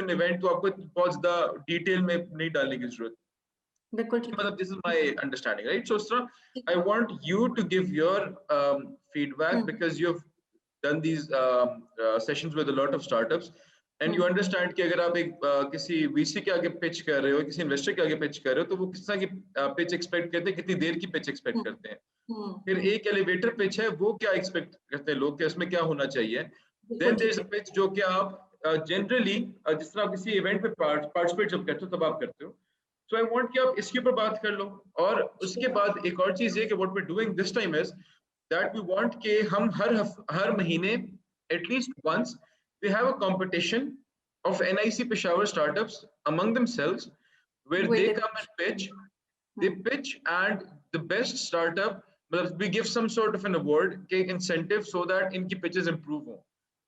an event, तो आपको बहुत ज़्यादा डिटेल में नहीं डालने की जरूरत। बिल्कुल ठीक है। मतलब this is my understanding, right? So Usra, I want you to give your feedback because you've done these sessions with a lot of startups and you understand कि अगर आप एक किसी VC के आगे pitch कर रहे हो, किसी investor के आगे pitch कर रहे हो, तो वो किस तरह की pitch expect करते हैं, कितनी देर की pitch expect करते हैं। फिर एक elevator pitch है, वो क्या expect करते हैं लोग कि उसमें क्या होना चाहिए। Then there is a pitch जो कि आप generally जिस तरह आप किसी event पे participate जब करते हो तब आप करते हो। So I want कि आप इसके ऊपर बात कर लो और उसके बाद एक और चीज ये कि what we're doing this time is that we want कि हम हर महीने at least once we have a competition of NIC Peshawar startups among themselves where they come and pitch. They pitch and the best startup, we give some sort of an award incentive so that इनकी pitches improve हो.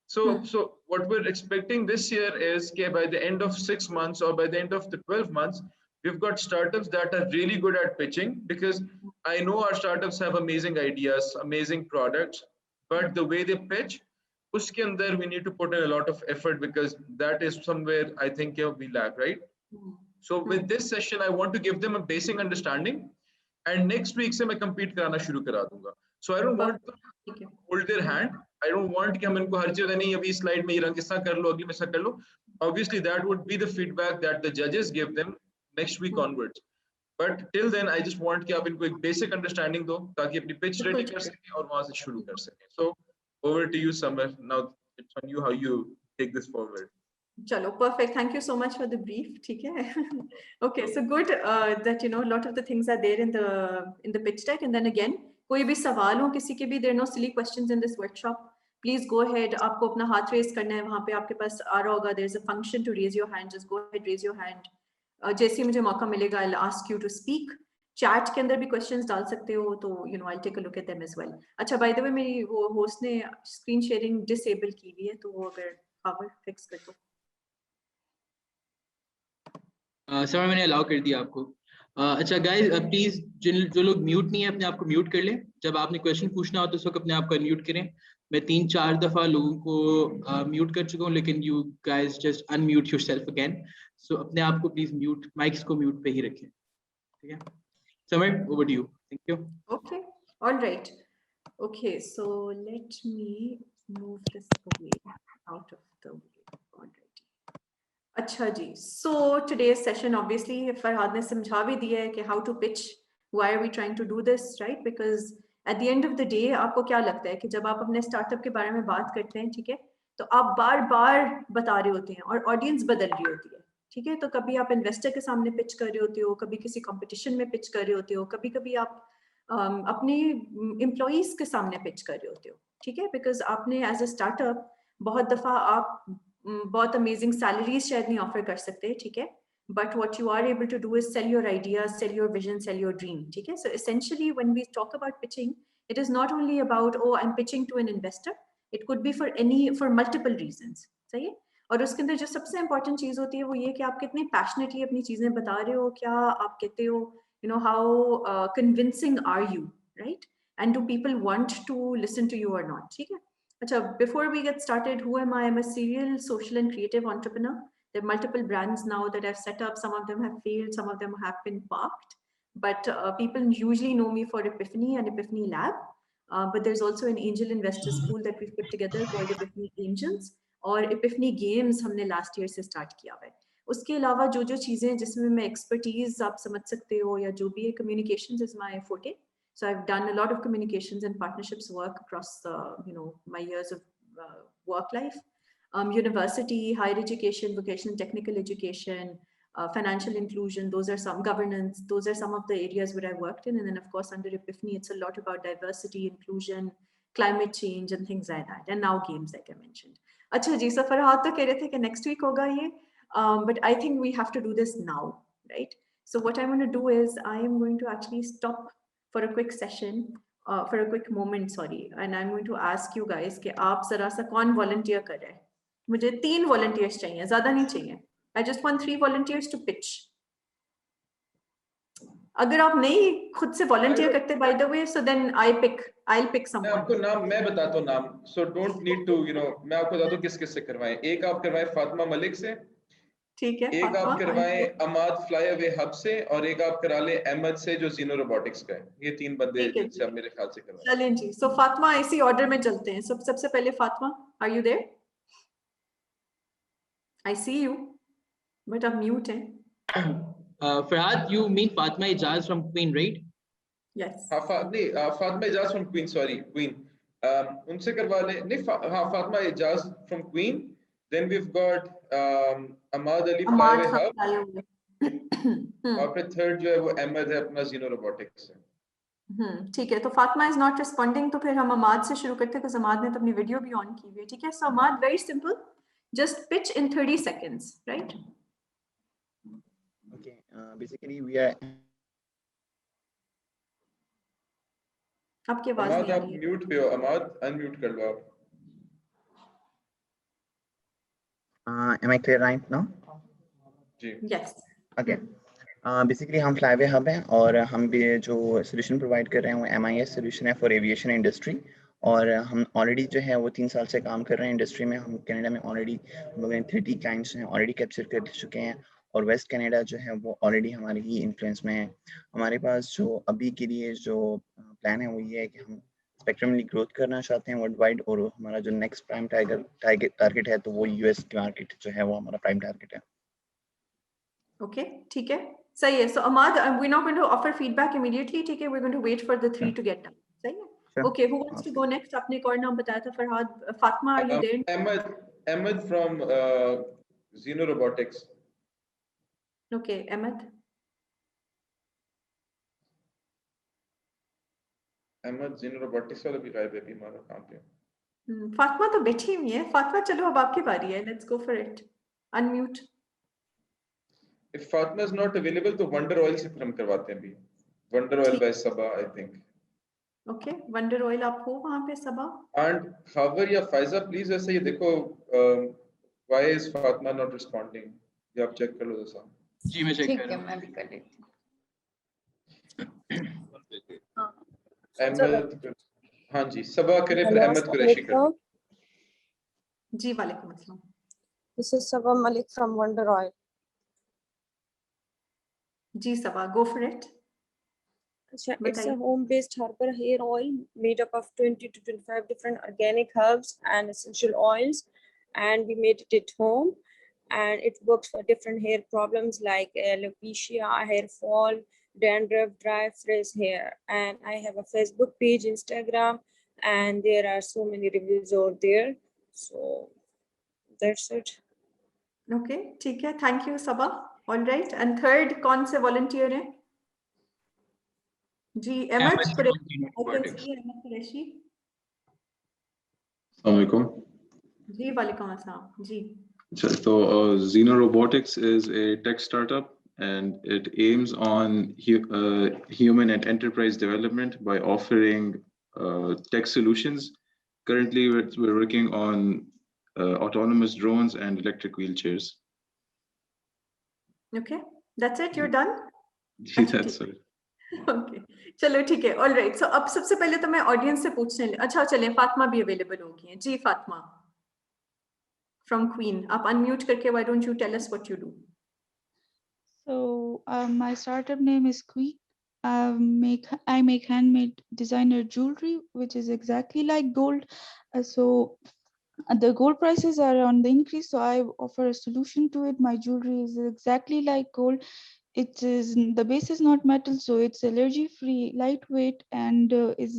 So what we're expecting this year is that by the end of 6 months or by the end of the 12 months, we've got startups that are really good at pitching because I know our startups have amazing ideas, amazing products, but the way they pitch, uske andar we need to put in a lot of effort because that is somewhere I think we lack, right? So with this session, I want to give them a basic understanding and next week से मैं compete कराना शुरू करा दूंगा. So I don't want to hold their hand. I don't want कि हम इनको हर चीज़ नहीं अभी slide में ये रंग ऐसा कर लो अगली में ऐसा कर लो. Obviously that would be the feedback that the judges give them next week onwards. But till then I just want कि आप इनको एक basic understanding दो ताकि अपनी pitch ready कर सकें और वहाँ से शुरू कर सकें. So over to you, Samar. Now it's on you how you take this forward. Chalo, perfect. Thank you so much for the brief. ठीक है. Okay, so good that a lot of the things are there in the pitch deck. And then again, कोई भी सवाल हो किसी के भी, there are no silly questions in this workshop. Please go ahead. आपको अपना हाथ raise करना है, वहाँ पे आपके पास आ रहा होगा. There is a function to raise your hand. Just go ahead, raise your hand. जैसे ही मुझे मौका मिलेगा, I'll ask you to speak. Chat के अंदर भी questions डाल सकते हो, तो I'll take a look at them as well. अच्छा, by the way, मेरी वो host ने screen sharing disable की हुई है, तो वो अगर power fix कर दो. सर मैंने अलाउ कर दिया आपको. अच्छा गाइस, प्लीज जो लोग म्यूट नहीं है अपने आप को म्यूट कर लें. जब आपने क्वेश्चन पूछना हो तो उस वक्त अपने आप को अनम्यूट करें. मैं 3-4 दफा लोगों को म्यूट कर चुका हूं, लेकिन you guys just unmute yourself again. So अपने आप को प्लीज म्यूट, माइक्स को म्यूट पे ही रखें. ठीक है Samar, over to you. Thank you. Okay, alright. Okay, so let me move this away out of the way. अच्छा जी, so today's session obviously Farhad ने समझा भी दिया है कि how to pitch, why are we trying to do this, right? Because at the end of the day आपको क्या लगता है कि जब आप अपने स्टार्टअप के बारे में बात करते हैं, ठीक है, तो आप बार बार बता रहे होते हैं और ऑडियंस बदल रही होती है. ठीक है, तो कभी आप इन्वेस्टर के सामने पिच कर रहे होते हो, कभी किसी कंपटीशन में पिच कर रहे होते हो, कभी कभी आप अपने एम्प्लॉइज के सामने पिच कर रहे होते हो. ठीक है, बिकॉज आपने एज अ स्टार्टअप बहुत दफा आप बहुत अमेजिंग सैलरीज शायद नहीं ऑफर कर सकते. ठीक है, but what you are able to do is sell your ideas, sell your vision, sell your dream. ठीक है, so essentially when we talk about pitching, it is not only about oh I'm pitching to an investor, it could be for multiple reasons. सही है, और उसके अंदर जो सबसे important चीज होती है वो ये कि आप कितने passionately अपनी चीजें बता रहे हो, क्या आप कहते हो, how convincing are you, right? And do people want to listen to you or not? ठीक है. अच्छा, before we get started, who am I? I'm a serial social and creative entrepreneur. There are multiple brands now that I've set up. Some of them have failed, some of them have been parked. But people usually know me for Epiphany and Epiphany Lab. But there's also an angel investors pool that we've put together called Epiphany Angels. और Epiphany Games हमने last year से start किया है. उसके अलावा जो चीजें जिसमें मैं expertise आप समझ सकते हो या जो भी है, communications is my forte. So I've done a lot of communications and partnerships work across my years of work life. University, higher education, vocational technical education, financial inclusion, those are some, governance, those are some of the areas where I worked in. And then of course under Epiphany, it's a lot about diversity, inclusion, climate change and things like that. And now games, like I mentioned. अच्छा जी, so Farhad तो कह रहे थे कि next week होगा ये, but I think we have to do this now, right? So what I'm going to do is I am going to actually stop for a quick session, for a quick moment, sorry, and I'm going to ask you guys कि आप जरा सा कौन volunteer कर रहे हैं. मुझे 3 volunteers चाहिए, ज़्यादा नहीं चाहिए. I just want 3 volunteers to pitch. अगर आप नहीं खुद से volunteer करते, by the way, so then I'll pick someone. मैं आपको नाम मैं बताता हूँ नाम, so don't need to मैं आपको बता दूँ किस किस से करवाएं. एक आप करवाएं फातिमा मलिक से, ठीक है एक आप फातिमा करवाएं अमाद फ्लाई अवे हब से, और एक आप करा लें अहमद से जो जीनो रोबोटिक्स का है। ये 3 बंदे ठीक है जिनसे आप मेरे ख्याल से करवाएं। चलें जी। सो फातिमा इसी ऑर्डर में चलते हैं। सबसे पहले Fatima, are you there? I see you but आप म्यूट हैं। Farhad, you mean Fatma Ijaz from Queen, right? Yes नहीं, Fatima Ijaz from Queen, sorry Queen, उनसे करवा लें। नहीं, Fatima Ijaz from Queen, then we have got Amad Ali fly Amad away हम हब, लाए हुए। और फिर थर्ड जो है वो अहमद है अपना जीनो रोबोटिक्स से। ठीक है। तो फातिमा इज नॉट रिस्पॉन्डिंग, तो फिर हम अमाद से शुरू करते हैं बिकॉज़ अमाद ने तो अपनी वीडियो भी ऑन की हुई है। ठीक है। So Amad, very simple, just pitch in 30 seconds, right? Okay, basically we are. आपकी आवाज अमाद नहीं आ आप रही है। म्यूट पे हो, अमाद अनम्यूट कर लो आप। Am I clear right now? जी यस। Okay. बेसिकली हम फ्लाईवे हब हैं और हम भी जो सोल्यूशन प्रोवाइड कर रहे हैं वो MIS सोल्यूशन है फॉर एविएशन इंडस्ट्री। और हम ऑलरेडी जो है वो 3 साल से काम कर रहे हैं इंडस्ट्री में। हम कनाडा में ऑलरेडी 30 क्लाइंट्स हैं ऑलरेडी कैप्चर कर चुके हैं, और वेस्ट कनाडा जो है वो ऑलरेडी हमारे ही इन्फ्लुएंस में है। हमारे पास जो अभी के लिए जो प्लान है वो ये है कि हम स्पेक्ट्रमली ग्रोथ करना चाहते हैं वर्ल्ड वाइड, और हमारा जो नेक्स्ट प्राइम टारगेट है तो वो US की मार्केट जो है वो हमारा प्राइम टारगेट है। ओके, ठीक है, सही है। So Amad, we not going to offer feedback immediately, ठीक है? We are going to wait for the 3 to get done, सही है? Sure. Okay, who wants to go next? आपने एक और नाम बताया था Farhad. Fatima, are you there? Ahmed from Xeno Robotics. Okay, Ahmed. Ahmed Xeno Robotics वाला भी गायब है अभी हमारा काम पे। फातिमा तो बैठी हुई है। फातिमा, चलो अब आपकी बारी है, let's go for it. Unmute. If Fatima is not available तो वंडर ऑयल से फिर हम करवाते हैं अभी। Wonder Oil by Saba I think. Okay, Wonder Oil आप हो वहां पे सबा? एंड खबर या फायजा प्लीज ऐसे ये देखो why is Fatima not responding, ये आप चेक कर लो जरा। जी मैं चेक ठीक कर है, रहा मैं भी कर लेती हूँ। हाँ, अहमद, हाँ जी सबा करे फिर अहमद कुरैशी कर। जी वालेकुम अस्सलाम। This is Sabah Malik from Wonder Oil. जी Saba, go for it. It's a बताइए। home-based herbal hair oil made up of 20 to 25 different organic herbs and essential oils, and we made it at home. And it works for different hair problems like alopecia, hair fall, dandruff, dry, frizz hair. And I have a Facebook page, Instagram, and there are so many reviews over there. So that's it. Okay, ठीक है, thank you Saba. Alright, and third कौन से volunteer हैं? जी Ahmed Qureshi, I can see Ahmed Qureshi. Assalamu alaikum. जी वालेकुम अस्सलाम जी। So, Xeno Robotics is a tech startup, and it aims on human and enterprise development by offering tech solutions. Currently, we're working on autonomous drones and electric wheelchairs. Okay, that's it, you are done? That's it. Okay, चलो ठीक है, alright. सो अब सबसे पहले तो मैं audience से पूछने, अच्छा चलें, फातिमा भी अवेलेबल होगी हैं। जी फातिमा फ्रॉम क्वीन, आप अनम्यूट करके why don't you tell us what you do? So my startup name is Queen. I make handmade designer jewelry, which is exactly like gold. So the gold prices are on the increase, so I offer a solution to it. My jewelry is exactly like gold. It is, the base is not metal, so it's allergy free, lightweight, and is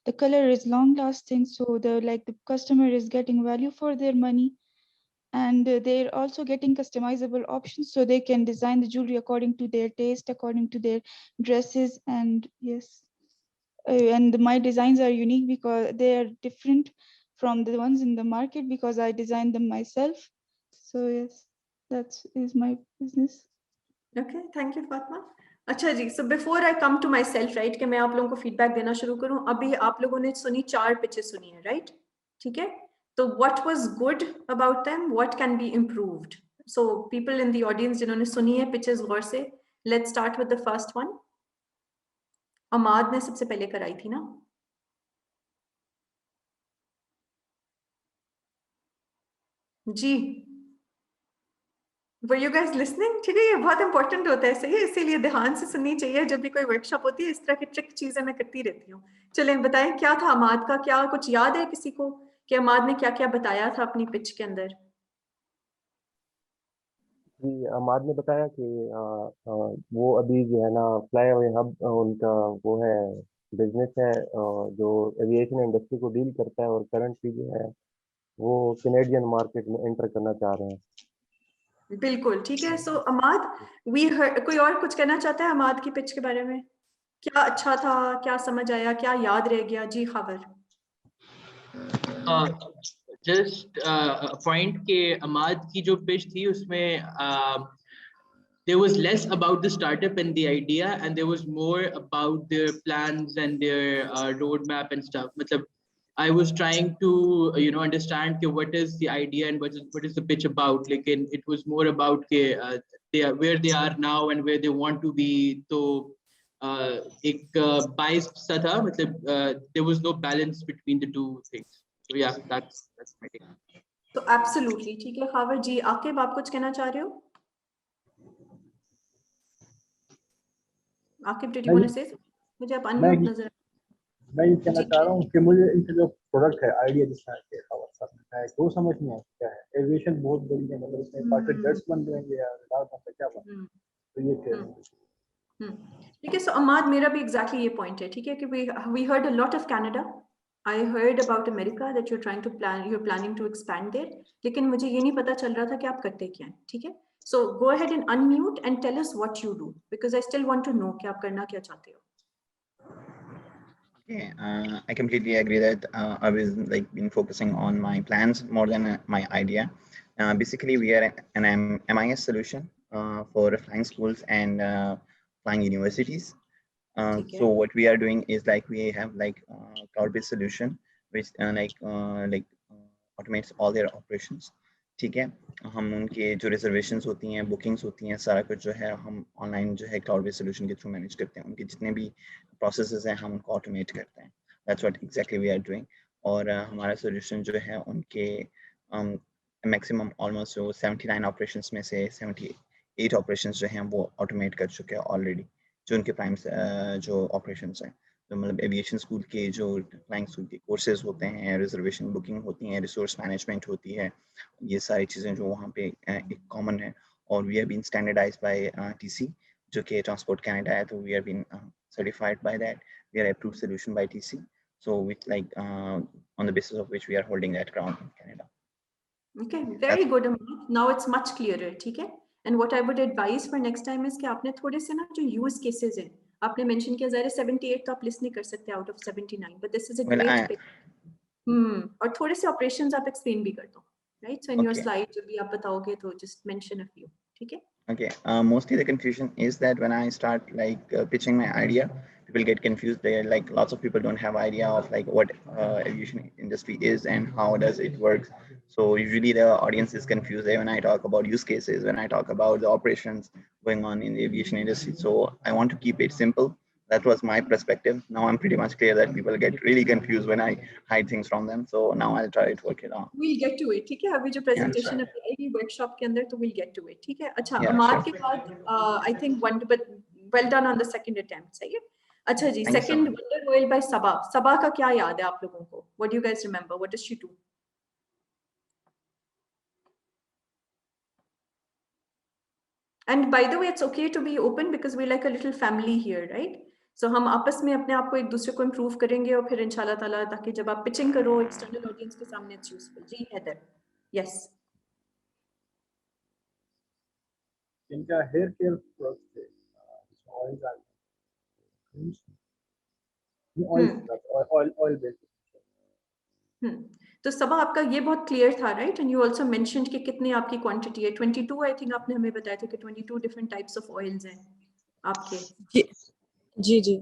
the color is long lasting. So the customer is getting value for their money. And they're also getting customizable options, so they can design the jewelry according to their taste, according to their dresses. And yes, and my designs are unique because they are different from the ones in the market because I designed them myself. So yes, that is my business. Okay, thank you Fatima. अच्छा जी, so before I come to myself, right, कि मैं आप लोगों को feedback देना शुरू करूं, अभी आप लोगों ने सुनी 4 पिचेस सुनी है, राइट? ठीक है, तो what was good about them, what can be improved? So people in the audience जिन्होंने सुनी है पिचेस गौर से, let's start with the first one. Amad ने सबसे पहले कराई थी ना? जी Were you guys listening? ठीक है, ये बहुत इंपॉर्टेंट होता है, सही है, इसीलिए ध्यान से सुननी चाहिए जब भी कोई वर्कशॉप होती है। इस तरह की ट्रिक चीजें मैं करती रहती हूँ। चलें बताएं क्या था अमाद का, क्या कुछ याद है किसी को कि अमाद ने क्या क्या बताया था अपनी पिच के अंदर? जी, अमाद ने बताया कि वो अभी जो है ना फ्लाईओवर हब उनका वो है बिजनेस है जो एविएशन इंडस्ट्री को डील करता है, और करंटली जो है वो कैनेडियन मार्केट में एंटर करना चाह रहे हैं। बिल्कुल ठीक है। सो अमाद, कोई और कुछ कहना चाहता है अमाद की पिच के बारे में? क्या अच्छा था, क्या समझ आया, क्या याद रह गया? जी खबर। जस्ट पॉइंट के अमाद की जो पिच थी उसमें there was less about the startup and the idea, and there was more about their plans and their roadmap and stuff. मतलब I was trying to understand what is the idea and what is the pitch about. Like it was more about where they are now and where they want to be. So एक bias सा था, मतलब there was no balance between the two things. So yeah, that's my take. तो absolutely ठीक है खावर जी। आकिब, आप कुछ कहना चाह रहे हो? Aqib, did you want to say something? मुझे आप अनम्यूट नजर। मैं ये कहना चाह रहा हूँ कि मुझे इनका जो प्रोडक्ट है, आइडिया जिस तरह के खबर साहब ने कहा है, वो समझ नहीं आता क्या है। एविएशन बहुत बड़ी है, मतलब इसमें पार्ट जेट्स बन जाएंगे या रडार बन क्या बन, तो ये क्या ठीक है। सो अमाद, मेरा भी एग्जैक्टली ये पॉइंट है, ठीक है, कि we heard a lot of Canada. I heard about America that you're planning to expand there. लेकिन मुझे ये नहीं पता चल रहा था कि आप करते क्या हैं, ठीक है। So go ahead and unmute and tell us what you do, because I still want to know कि आप करना क्या चाहते हो। Okay, I completely agree that I was been focusing on my plans more than my idea. Basically, we are an MIS solution for flying schools and flying universities. So what we are doing is we have cloud-based solution which automates all their operations. ठीक है, हम उनके जो reservations होती हैं, bookings होती हैं, सारा कुछ जो है हम ऑनलाइन जो है क्लाउड बेस्ड सोल्यूशन के थ्रू मैनेज करते हैं। उनके जितने भी प्रोसेसेस हैं हम उनको ऑटोमेट करते हैं। That's what exactly we are doing. और हमारा सोल्यूशन जो है उनके मैक्सिमम ऑलमोस्ट 79 ऑपरेशंस में से 78 ऑपरेशंस जो हैं वो ऑटोमेट कर चुके हैं ऑलरेडी। जो उनके प्राइम जो ऑपरेशंस हैं, तो मतलब एविएशन स्कूल के जो फ्लाइंग स्कूल के कोर्सेज होते हैं, रिजर्वेशन बुकिंग होती हैं, रिसोर्स मैनेजमेंट होती है, ये सारी चीज़ें जो वहाँ पे एक कॉमन है। और we have been standardised by TC, जो कि ट्रांसपोर्ट कैनेडा है, तो we have been certified by that, we are approved solution by TC, so with on the basis of which we are holding that ground in Canada. Okay, very good. Now it's much clearer, ठीक है। And what I would advise for next time is कि आपने थोड़े से ना जो use cases हैं, आपने मेंशन किया, ज़ाहिर 78 तो आप लिस्ट नहीं कर सकते out of 79, but this is a great pick. और थोड़े से operations आप explain भी कर दो, right? So in your slide जब भी आप बताओगे तो just mention a few, ठीक है? Okay, mostly the confusion is that when I start pitching my idea, people get confused. They lots of people don't have idea of what aviation industry is and how does it work. So usually the audience is confused when I talk about use cases, when I talk about the operations going on in the aviation industry. So I want to keep it simple. That was my perspective. Now I'm pretty much clear that people get really confused when I hide things from them. So now I'll try to work it out. We'll get to it, ठीक है? अभी जो presentation अभी आएगी workshop के अंदर, तो we'll get to it, ठीक है? अच्छा, अमाद के बाद I think but well done on the second attempt, सही है? अच्छा जी, second Wonder Oil by Sabah. Sabah का क्या याद है आप लोगों को? What do you guys remember? What does she do? And by the way, it's okay to be open because we're like a little family here, right? So हम आपस में अपने आप को एक दूसरे को improve करेंगे और फिर इंशाल्लाह ताला ताकि जब आप pitching करो external audience के सामने it's useful. जी हैदर, yes. इनका हेयर केयर प्रोडक्ट है, ऑयल बेस्ड। तो सबा आपका ये बहुत क्लियर था, right? And you also mentioned कि कितनी आपकी क्वांटिटी है, 22 आई थिंक आपने हमें बताया था कि 22 डिफरेंट टाइप्स ऑफ ऑयल्स हैं आपके। जी जी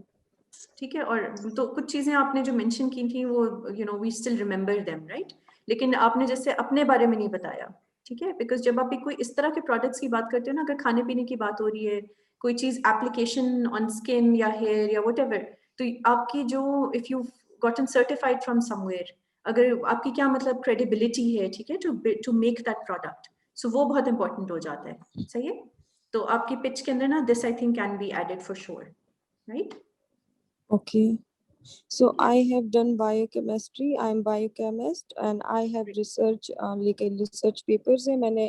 ठीक है। और तो कुछ चीजें आपने जो मेंशन की थी वो we still remember them, right? लेकिन आपने जैसे अपने बारे में नहीं बताया, ठीक है? बिकॉज जब आप कोई इस तरह के प्रोडक्ट्स की बात करते हो ना, अगर खाने पीने की बात हो रही है, कोई चीज एप्लीकेशन ऑन स्किन या हेयर या व्हाटएवर, तो आपकी जो if you gotten certified from somewhere, अगर आपकी क्या मतलब क्रेडिबिलिटी है, ठीक है, टू मेक दैट प्रोडक्ट, सो वो बहुत इंपॉर्टेंट हो जाता है, सही है? तो आपकी पिच के अंदर ना this I think can be added for sure, right? Okay. So I have done biochemistry. I'm biochemist and I have research like research papers है मैंने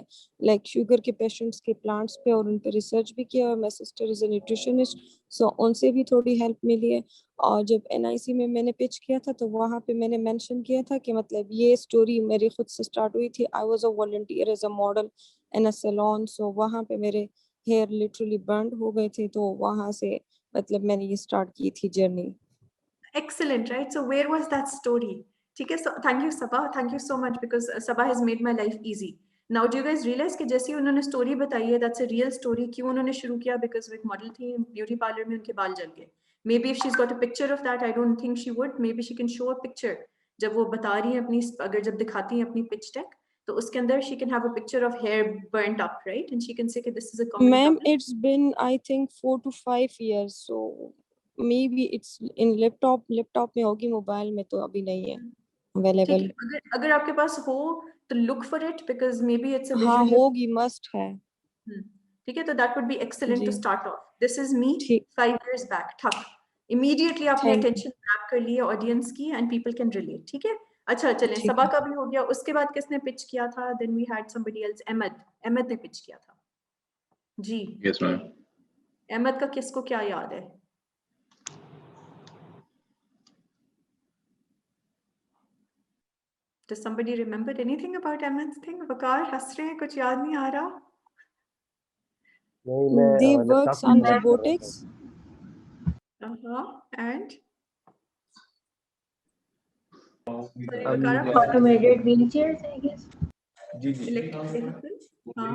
like sugar के patients के plants पे और उन पे research भी किया और my sister is a nutritionist, so उनसे भी थोड़ी help मिली है। और जब NIC में मैंने pitch किया था तो वहाँ पे मैंने mention किया था कि मतलब ये story मेरी खुद से start हुई थी। I was a volunteer as a model in a salon, so वहाँ पे मेरे hair literally burned हो गए थे, तो वहाँ से मतलब मैंने ये start की थी journey। Excellent, right? So where was that story? ठीक है, so thank you Sabah, thank you so much because Sabah has made my life easy. Now do you guys realize कि जैसे उन्होंने story बताई है, that's a real story. क्यों उन्होंने शुरू किया? Because वो एक model थी, beauty parlor में उनके बाल जल गए. Maybe if she's got a picture of that, I don't think she would. Maybe she can show a picture. जब वो बता रही है अपनी, अगर जब दिखाती है अपनी pitch deck, तो उसके अंदर she can have a picture of hair burnt up, right? And she can say कि this is a common Ma'am, problem. it's been I think 4 to 5 years, so maybe it's in laptop में होगी, mobile में तो अभी नहीं है ठीक available। है, अगर आपके पास हो तो look for it because maybe it's a हाँ visually होगी, must है। ठीक है, तो that would be excellent to ji start off. This is me ठीक 5 years back. ठक immediately आपने thank you। attention grab कर लिया audience की and people can relate. ठीक है, अच्छा चलें, ठीक सबा है। का भी हो गया। उसके बाद किसने pitch किया था? Then we had somebody else. Ahmad ने pitch किया था जी। Yes, ma'am. अहमद का किसको क्या याद है? Does somebody remember anything about Ahmed's thing? वकार हंस रहे हैं, कुछ याद नहीं आ रहा? नहीं मैं They लैपटॉप works की on बात कर रहा था। robotics। And sorry, Um, वकार आप automated wheelchairs, I guess. Ji ji electric हाँ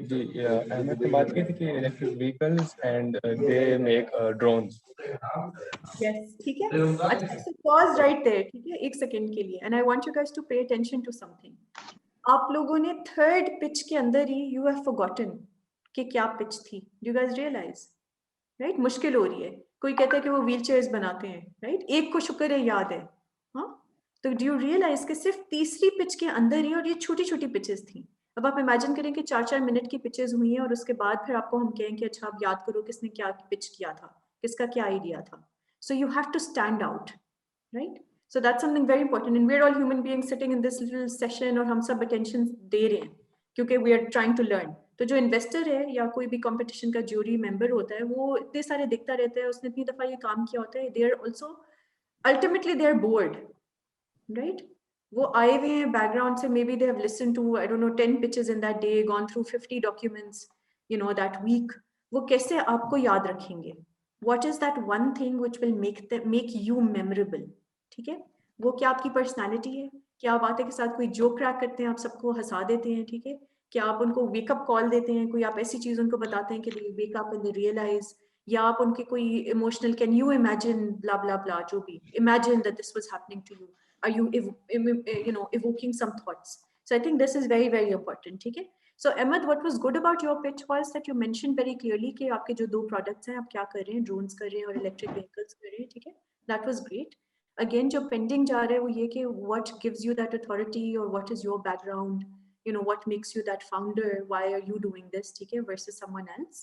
जी अहमद ने बात की थी कि electric vehicles and they make drones. yes ठीक है। अच्छा so pause right there, ठीक है, एक सेकंड के लिए, and I want you guys to pay attention to something. आप लोगों ने थर्ड पिच के अंदर ही you have forgotten कि क्या पिच थी. Do you guys realize? Right? मुश्किल हो रही है। कोई कहता है कि वो व्हील चेयर्स बनाते हैं, राइट? एक को शुक्र है याद है, हाँ? तो डू यू रियलाइज कि सिर्फ तीसरी पिच के अंदर ही, और ये छोटी छोटी पिचेस थी। अब आप इमेजिन करें कि 4-4 मिनट की पिचेस हुई हैं और उसके बाद फिर आपको हम कहें कि अच्छा आप याद करो किसने क्या पिच किया था, किसका क्या आइडिया था। So you have to stand out, right? So that's something very important, and we're all human beings sitting in this little session और हम सब attention दे रहे हैं क्योंकि we are trying to learn. तो जो इन्वेस्टर है या कोई भी कंपटीशन का ज्यूरी मेंबर होता है, वो इतने सारे दिखता रहता है, उसने इतनी दफा ये काम किया होता है, they are also ultimately they are bored, right? वो आए हुए हैं बैकग्राउंड से, maybe they have listen to I don't know 10 pitches in that day, gone through 50 documents you know that week. वो कैसे आपको याद रखेंगे? What is that one thing which will make you memorable? ठीक है, वो क्या आपकी पर्सनैलिटी है? क्या आप आते के साथ कोई जोक क्रैक करते हैं, आप सबको हंसा देते हैं? ठीक है, क्या आप उनको वेकअप कॉल देते हैं, कोई आप ऐसी चीज उनको बताते हैं कि they wake up and they realise, या आप उनके कोई emotional can you imagine blah blah blah, जो भी imagine that this was happening to you, are you you know evoking some thoughts? So I think this is very very important. ठीक है, so Ahmed, what was good about your pitch was that you mentioned very clearly कि आपके जो 2 products हैं, आप क्या कर रहे हैं, ड्रोन्स कर रहे हैं और इलेक्ट्रिक व्हीकल्स कर रहे हैं। ठीक है, दैट वाज ग्रेट। अगेन जो पेंडिंग जा रहा है वो ये कि what gives you that authority और what is your background, you know, what makes you that founder, why are you doing this, ठीक है, versus someone else,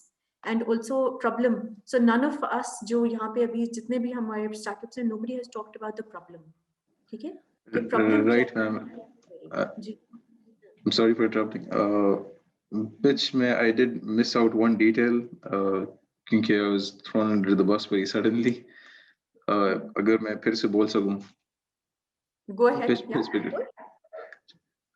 and also problem. So none of us जो यहाँ पे अभी जितने भी हमारे startups हैं, nobody has talked about the problem. ठीक है, कि problem Right, ma'am. Ji I'm sorry for interrupting. Pitch में I did miss out one detail क्योंकि I was thrown under the bus very suddenly. अगर मैं फिर से बोल सकूं. go ahead. Pitch.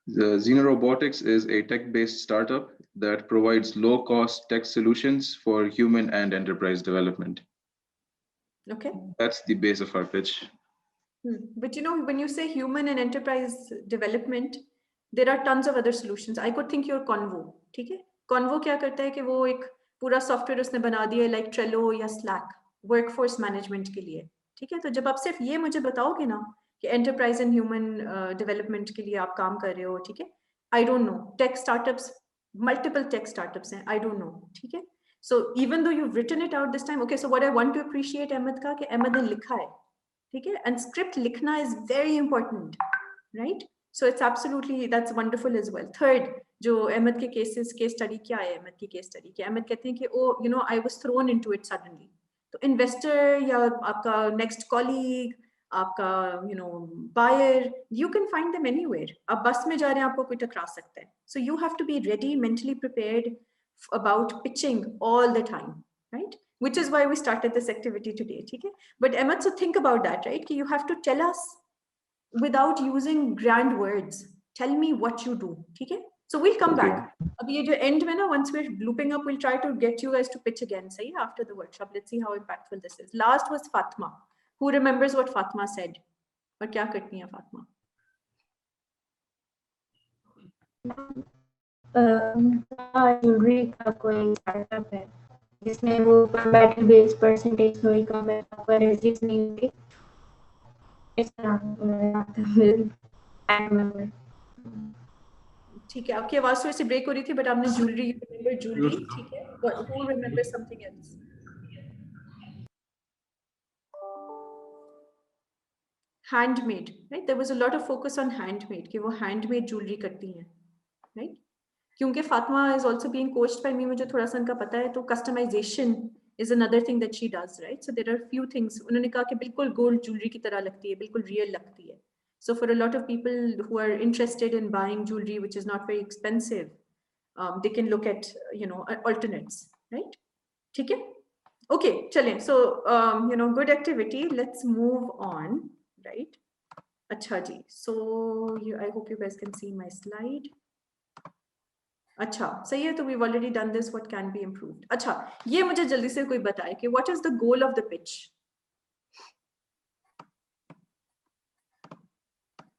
The Xena Robotics is a tech-based startup that provides low-cost tech solutions for human and enterprise development. Okay. That's the base of our pitch. But you know, when you say human and enterprise development, there are tons of other solutions. I could think you're Convo. ठीक है, Convo क्या करता है कि वो एक पूरा software उसने बना दिया like Trello या Slack workforce management के लिए। ठीक है, तो जब आप सिर्फ ये मुझे बताओगे ना कि एंटरप्राइज एंड ह्यूमन डेवलपमेंट के लिए आप काम कर रहे हो, ठीक है, I don't know, tech startups, multiple tech startups हैं, आई डोंट नो। ठीक है, so even though you written it out this time, okay, so what I want to appreciate Ahmed का कि अहमद ने लिखा है, ठीक है, एंड स्क्रिप्ट लिखना is very important, right? So it's absolutely, that's wonderful as well. Third, जो अहमद के केस स्टडी क्या है, अहमद की केस स्टडी कि अहमद कहते हैं कि oh you know I was thrown into it suddenly. तो इन्वेस्टर या आपका नेक्स्ट कॉलीग, आपका you know buyer, you can find them anywhere. आप बस में जा रहे हैं, आपको कोई टकरा सकता है. So you have to be ready, mentally prepared about pitching all the time, right? Which is why we started this activity today, ठीक है? But Ahmed, so think about that, right? कि you have to tell us without using grand words. Tell me what you do, ठीक है? So we'll come back. अब ये जो end में ना, once we're looping up, we'll try to get you guys to pitch again, सही है? After the workshop, let's see how impactful this is. Last was Fatma. Who remembers what Fatma said? और क्या करती है Fatma? Jewellery का कोई startup है जिसमें वो बैटरी बेस्ड परसेंटेज थोड़ी कम है, आपको एनर्जीज नहीं होगी. ठीक है, आपकी आवाज थोड़ी सी ब्रेक हो रही थी, बट आपने ज्वेलरी, रिमेंबर ज्वेलरी, ठीक है? Who remembers something else? Handmade, right? There was a lot of focus on handmade, कि वो handmade jewelry करती हैं, right? क्योंकि Fatima is also being coached by me, मुझे थोड़ा सा उनका पता है, तो customization is another thing that she does, right? So there are few things. उन्होंने कहा कि बिल्कुल gold jewelry की तरह लगती है, बिल्कुल real लगती है. So for a lot of people who are interested in buying jewelry which is not very expensive, they can look at, you know, alternates, right? ठीक है? Okay, चलें. So you know, good activity. Let's move on, right? अच्छा जी. So I hope you guys can see my slide. अच्छा, सही है. तो we've already done this. What can be improved? अच्छा, ये मुझे जल्दी से कोई बताए कि what is the goal of the pitch?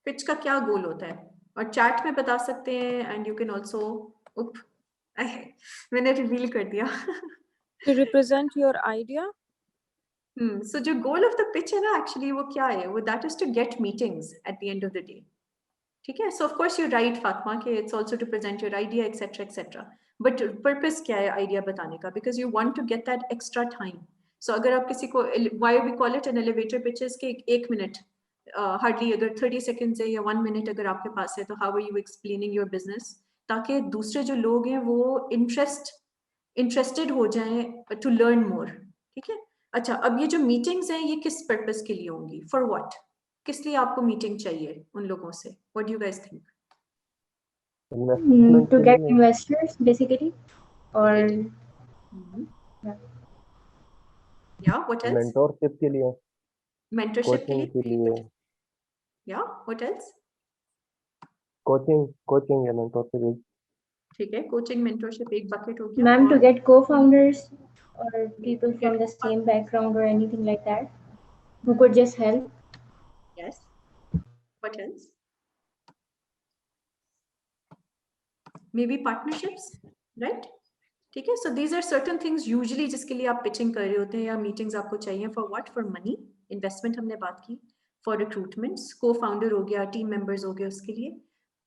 Pitch का क्या गोल होता है? और चैट में बता सकते हैं. एंड यू कैन ऑल्सो, मैंने रिवील कर दिया. To represent your idea. So जो गोल ऑफ द पिच है ना, एक्चुअली वो क्या है? वो that is to get meetings at the end of the day. ठीक है? So of course you right Fatima कि it's also to present your idea etcetera etcetera. But purpose क्या है आइडिया बताने का? Because you want to get that extra time. सो अगर आप किसी को, why we call it an elevator pitches के 1 मिनट, हार्डली अगर 30 सेकेंड्स है या 1 मिनट अगर आपके पास है, तो how are you explaining your business, ताकि दूसरे जो लोग हैं वो इंटरेस्टेड हो जाएं टू लर्न मोर. ठीक है? अच्छा, अब ये जो मीटिंग्स हैं ये किस पर्पस के लिए होंगी? For what? किस लिए आपको मीटिंग चाहिए उन लोगों से? What do you guys think? To get investors basically, or yeah, what else? Mentorship के लिए. Mentorship के लिए. Yeah, what else? Coaching या mentorship. ठीक है, coaching, mentorship एक bucket हो गया. Ma'am, to get co-founders or people from the same background or anything like that who could just help. Yes. What else? Maybe partnerships, right? ठीक है. So these are certain things usually जिसके लिए आप pitching कर रहे होते हैं या meetings आपको चाहिए. For what? For money, investment हमने बात की. For recruitments, co-founder हो गया, team members हो गया उसके लिए.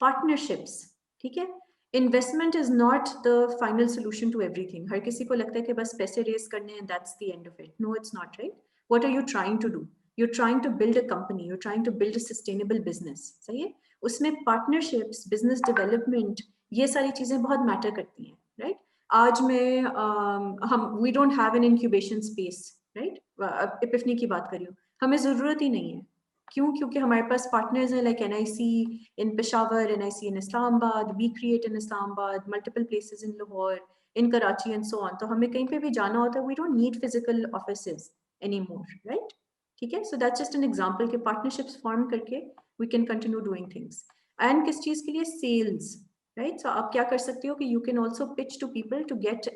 Partnerships, ठीक है. Investment is not the final solution to everything. हर किसी को लगता है कि बस पैसे raise करने हैं, that's the end of it. No, it's not, right? What are you trying to do? You're trying to build a company. You're trying to build a sustainable business. सही है? उसमें partnerships, business development, ये सारी चीजें बहुत matter करती हैं, right? आज में हम we don't have an incubation space, right? Epiphany की बात कर रही हूँ. हमें जरूरत ही नहीं है. क्यों? क्योंकि हमारे पास पार्टनर्स हैं like NIC in Peshawar, NIC in Islamabad, We Create in Islamabad, multiple places in Lahore, in Karachi and so on. तो हमें कहीं पे भी जाना होता है, we don't need physical offices anymore, right? ठीक है? So that's just an example कि partnerships form करके we can continue doing things. And किस चीज़ के लिए? Sales, right? So आप क्या कर सकते हो कि you can also pitch to people to get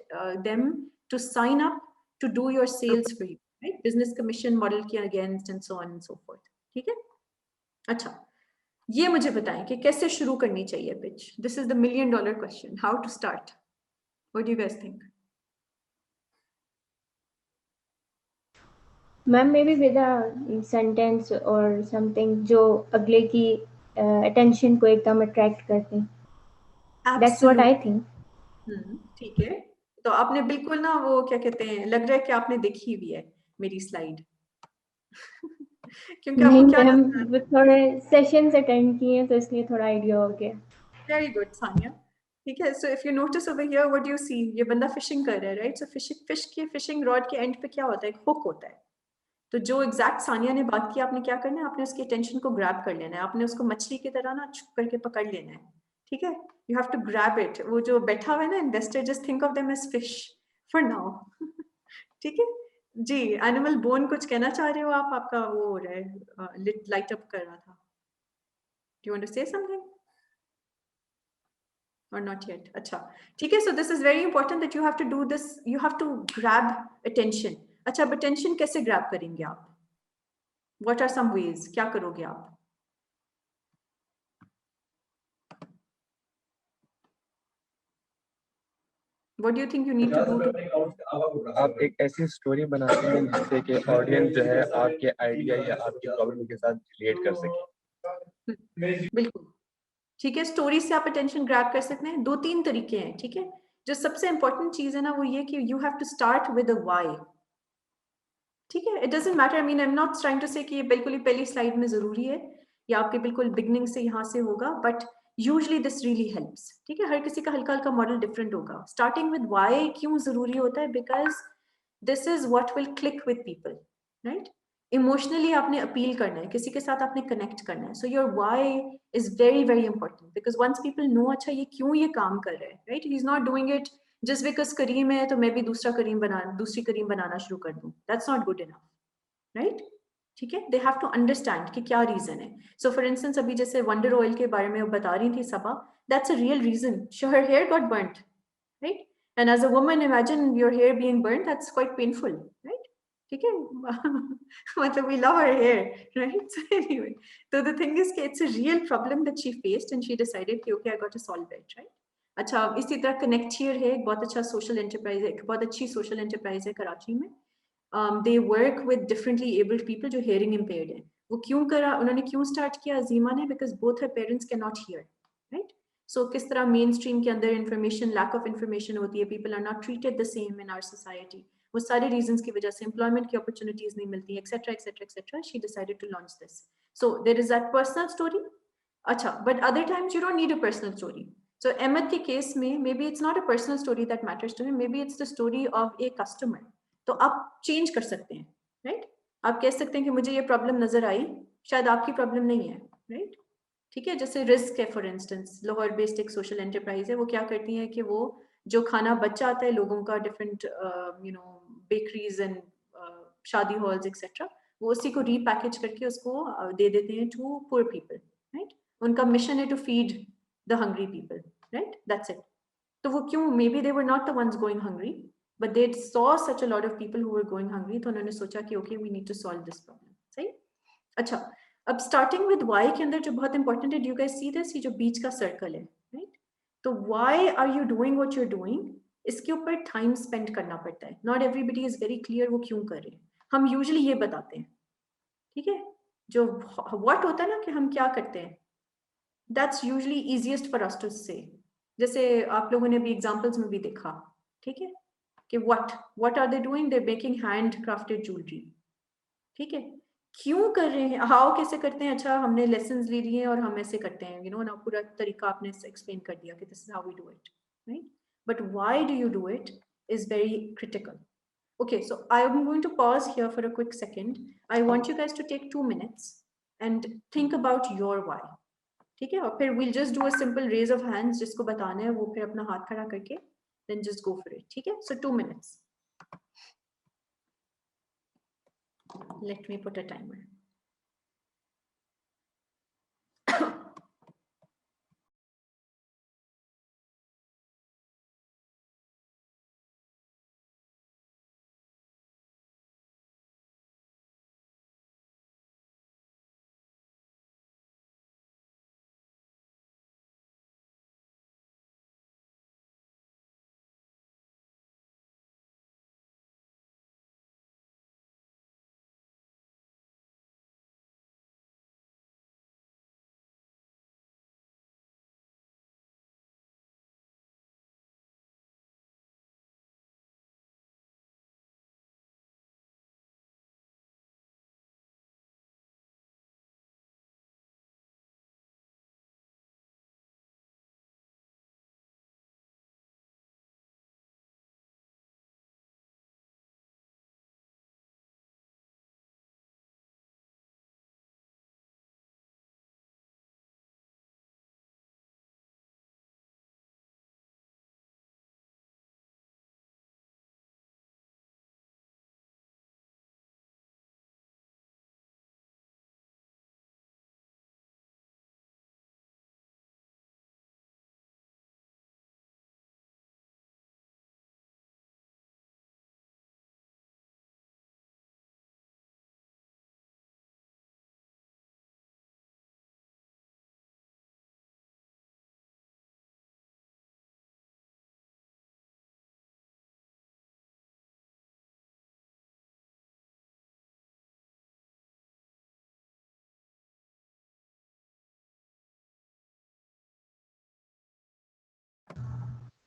them to sign up to do your sales for you, right? Business commission model के against and so on and so forth. ठीक है? अच्छा, ये मुझे बताएं कि कैसे शुरू करनी चाहिए pitch. This is the $1 million question. How to start? What do you guys think? Ma'am, maybe with a sentence or something जो अगले की attention को एकदम attract करते हैं. That's what I think. ठीक है. तो आपने बिल्कुल ना वो क्या कहते हैं, लग रहा है कि आपने देखी हुई है मेरी स्लाइड. क्योंकि आपको नहीं क्या मैम, लगता है? वो थोड़े सेशंस अटेंड किए हैं तो इसलिए थोड़ा आइडिया हो गया। Very good, Sanya. ठीक है, so if you notice over here, what do you see? ये बंदा फिशिंग कर रहा है, right? So फिशिंग रॉड के एंड पे क्या होता है? एक हुक होता है। तो जो एग्जैक्ट सानिया ने बात की, आपने क्या करना है? आपने उसकी अटेंशन को ग्रैब कर लेना है, आपने उसको मछली की तरह ना छुप करके पकड़ लेना है, ठीक है? You have to grab it. वो जो बैठा हुआ है ना investor, just think of them as fish for now. ठीक है जी। एनिमल बोन कुछ कहना चाह रहे हो आप? आपका वो हो रहा है, लाइट अप कर रहा था। Do you want to say something or not yet? अच्छा, ठीक है। So this is very important that you have to do this, you have to grab attention. अच्छा, अब attention कैसे grab करेंगे आप? What are some ways? क्या करोगे आप? What do you think you need to do to? आप एक ऐसी स्टोरी बनाते हैं जिससे कि ऑडियंस जो है आपके आइडिया या आपकी प्रॉब्लम के साथ रिलेट कर सके। बिल्कुल ठीक है। स्टोरी से आप अटेंशन ग्रैब कर सकते हैं। 2-3 तरीके हैं, ठीक है। जो सबसे इंपॉर्टेंट चीज है ना, वो ये कि you have to start with a why. ठीक है, it doesn't matter, I mean I am not trying to say कि ये बिल्कुल ही पहली स्लाइड में जरूरी है या आपके बिल्कुल बिगनिंग से यहाँ से होगा, but usually this really helps. ठीक है, हर किसी का हल्का हल्का मॉडल डिफरेंट होगा। स्टार्टिंग विद व्हाई क्यों जरूरी होता है? Because this is what will click with people, right? Emotionally आपने अपील करना है, किसी के साथ आपने कनेक्ट करना है। So your why is very very important, because once people know अच्छा ये क्यों ये काम कर रहा है, right? He is not doing it just because करीम है तो मैं भी दूसरी करीम बनाना शुरू कर दूं। That's not good enough, right? ठीक है, दे हैव टू अंडरस्टैंड कि क्या रीजन है। सो फॉर इंस्टेंस अभी जैसे वंडर ऑयल के बारे में बता रही थी Saba, that's a real reason. Her hair got burnt, right? And as a woman imagine your hair being burnt, that's quite painful, right? ठीक है। मतलब we love her hair, right? So anyway, so the thing is कि it's a real problem that she faced and she decided कि okay, I got to solve it, right? अच्छा, इसी तरह connect here है, एक बहुत अच्छा सोशल एंटरप्राइज है, एक बहुत अच्छी सोशल एंटरप्राइज है कराची में। they work with differently abled people जो hearing impaired है। वो क्यों करा, उन्होंने क्यों स्टार्ट किया अजीमा ने? because both her parents cannot hear, right? so किस तरह मेन स्ट्रीम के अंदर इंफॉर्मेशन, लैक ऑफ इंफॉर्मेशन होती है, people are not treated the same in our society, वो सारे रीजंस की वजह से एम्प्लॉयमेंट की अपॉर्चुनिटीज नहीं मिलती, etcetera etcetera etcetera. She decided to launch this. So there is that personal story. अच्छा, but other times you don't need a personal story. So Ahmed के केस में maybe it's not a personal story that matters to him, maybe it's the story of a customer. तो आप change कर सकते हैं, right? आप कह सकते हैं कि मुझे ये प्रॉब्लम नजर आई, शायद आपकी प्रॉब्लम नहीं है, राइट? ठीक है, जैसे रिस्क है फॉर इंस्टेंस, लाहौर बेस्ड एक सोशल एंटरप्राइज है। वो क्या करती है कि वो जो खाना बच जाता है लोगों का डिफरेंट बेकरीज एंड शादी हॉल्स एक्सेट्रा, वो उसी को रीपैकेज करके उसको दे देते हैं टू पुअर पीपल, राइट? उनका मिशन है to feed the hungry people, right? That's it. तो वो क्यों, maybe they were not the ones going hungry, but they saw such a lot of people who were going hungry, तो उन्होंने सोचा कि okay we need to solve this problem. सही। अच्छा, अब स्टार्टिंग विद वाई के अंदर जो बहुत इंपॉर्टेंट है, डू गाइस सी दिस, ये जो बीच का सर्कल है, राइट? तो why are you doing what you are doing, इसके ऊपर टाइम स्पेंड करना पड़ता है। Not everybody is very clear वो क्यों कर रहे हैं। हम यूजुअली ये बताते हैं, ठीक है? जो व्हाट होता है ना कि हम क्या करते हैं, that's usually easiest for us to say. जैसे आप लोगों ने भी एग्जांपल्स में भी देखा, ठीक है, कि what are they doing, they making hand crafted jewellery, ठीक है? क्यों कर रहे हैं, हाउ कैसे करते हैं? अच्छा, हमने लेसन्स ले लिए और हम ऐसे करते हैं, यू नो ना, पूरा तरीका आपने एक्सप्लेन कर दिया कि this is how we do it, right? But why do you do it is very critical. Okay, so I am going to pause here for a quick second. I want you guys to take 2 minutes and think about your why. ठीक है, और फिर we'll just do a simple raise of hands, जिसको बताना है वो फिर अपना हाथ खड़ा करके then just go for it. ठीक है, so 2 minutes. Let me put a timer.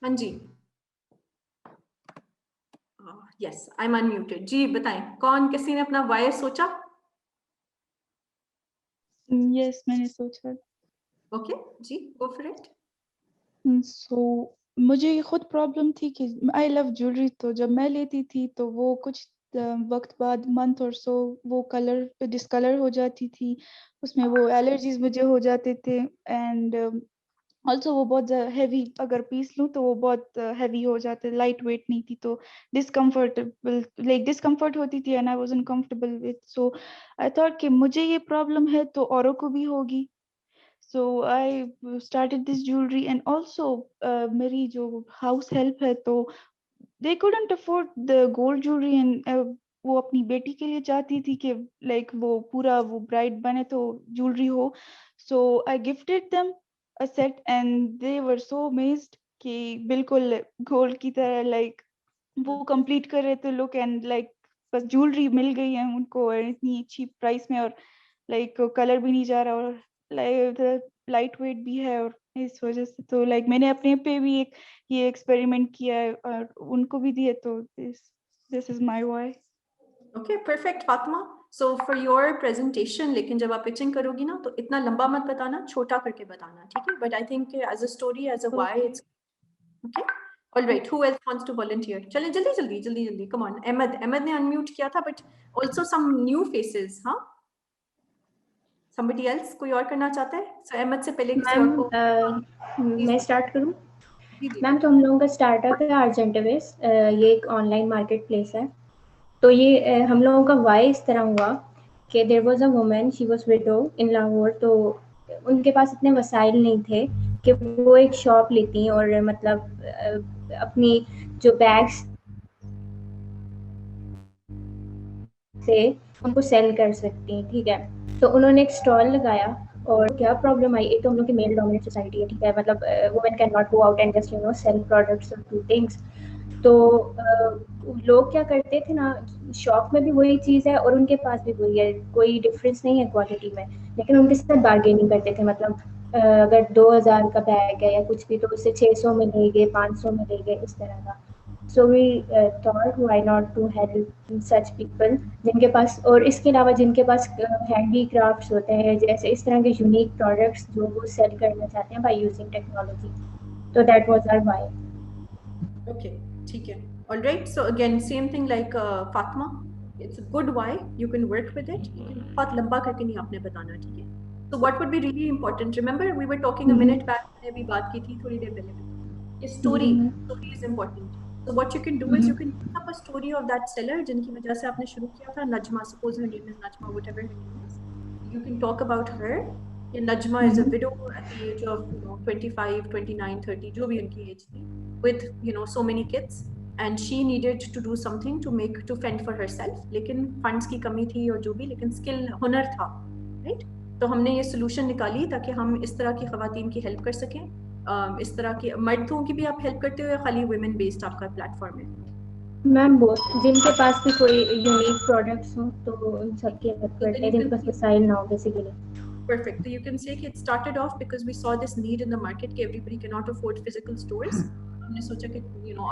हाँ जी, यस आई एम अनम्यूटेड। जी बताएं, कौन किसी ने अपना वाई सोचा? यस मैंने सोचा। ओके जी, गो फॉर इट। सो मुझे ये खुद प्रॉब्लम थी कि आई लव ज्वेलरी, तो जब मैं लेती थी तो वो कुछ वक्त बाद, मंथ और सो, वो कलर डिसकलर हो जाती थी, उसमें वो एलर्जीज मुझे हो जाते थे। एंड ऑल्सो वो बहुत हैवी, अगर पीस लूँ तो वो बहुत हैवी हो जाते, लाइट वेट नहीं थी, तो डिस्कम्फर्टेबल, लाइक डिस्कम्फर्ट होती थी and I was uncomfortable with. So I thought कि मुझे ये प्रॉब्लम है तो औरों को भी होगी। So I started this jewelry, and also मेरी जो house help है, तो they couldn't afford the gold jewelry, and वो अपनी बेटी के लिए चाहती थी कि like वो पूरा वो bride बने तो jewelry हो। So I gifted them a set and they were so amazed कि बिल्कुल gold की तरह like वो complete कर रहे थे look, and like बस jewelry मिल गई है उनको इतनी cheap price में, और लाइक कलर भी नहीं जा रहा, और लाइट वेट भी है, और इस वजह से तो लाइक मैंने अपने पे भी एक ये एक्सपेरिमेंट किया है और उनको भी दिए, तो this is my why. Okay perfect Fatima. So for your presentation, लेकिन जब आप पिचिंग करोगी ना तो इतना लंबा मत बताना, छोटा करके बताना, ठीक है? But I think as a story, as a why it's okay. Alright, who else wants to volunteer? चलें जल्दी जल्दी जल्दी जल्दी, कम ऑन। अहमद ने अनम्यूट किया था, but also some new faces. हाँ, somebody else, कोई और करना चाहता है? सो अहमद से पहले किसी और को। मैं स्टार्ट करूं? जी जी मैम, तो हम लोगों का स्टार्टअप है आर्जेंटिविस, ये एक ऑनलाइन मार्केट प्लेस है। तो ये हम लोगों का वाई इस तरह हुआ कि there was a woman, she was widow in Lahore, तो उनके पास इतने वसाइल नहीं थे कि वो एक शॉप लेती और मतलब अपनी जो बैग्स से उनको सेल कर सकती हैं, ठीक है? तो उन्होंने एक स्टॉल लगाया, और क्या प्रॉब्लम आई, एक तो हम लोग की मेल डोमिनेट सोसाइटी है, ठीक है? मतलब women can not go out and just sell products और डू थिंग्स। तो लोग क्या करते थे ना, शॉप में भी वही चीज़ है और उनके पास भी वही है, कोई डिफरेंस नहीं है क्वालिटी में, लेकिन उनके साथ बार्गेनिंग करते थे। मतलब अगर 2000 का बैग है या कुछ भी, तो उससे 600 में ले गए, 500 में ले गए, इस तरह का। So we thought why not to help such people जिनके पास, और इसके अलावा जिनके पास हैंडीक्राफ्ट्स होते हैं, जैसे इस तरह के यूनिक प्रोडक्ट्स जो वो सेल करना चाहते हैं बाय यूजिंग टेक्नोलॉजी। तो that was our why. Okay, ठीक है। Alright, so again same thing like Fatima, it's a good why, you can work with it, बहुत लंबा करके नहीं आपने बताना, ठीक है? So what would be really important, remember we were talking a minute back, मैंने अभी बात की थी थोड़ी देर पहले, ये story is important. So what you can do is you can pick up a story of that seller जिनकी वजह से आपने शुरू किया था, Najma, suppose her name is Najma, whatever her name is, you can talk about her. ये Najma is a widow at the age of 25, 29, 30, जो भी उनकी age थी, with so many kids, and she needed to do something to fend for herself, लेकिन funds की कमी थी और जो भी, लेकिन skill, हुनर था, right? तो हमने ये सोल्यूशन निकाली ताकि हम इस तरह की खवातीन की हेल्प कर सकें। इस तरह की मर्दों की भी आप हेल्प करते हो या खाली वुमेन बेस्ड आपका प्लेटफॉर्म है? मैम बोथ, जिनके पास भी कोई यूनिक प्रोडक्ट्स हो तो उन सब की हेल्प करते हैं, जिनके पास वसाइल ना हो basically. Perfect. So you can say कि it started off because we saw this need in the market कि everybody cannot afford physical stores. हमने सोचा कि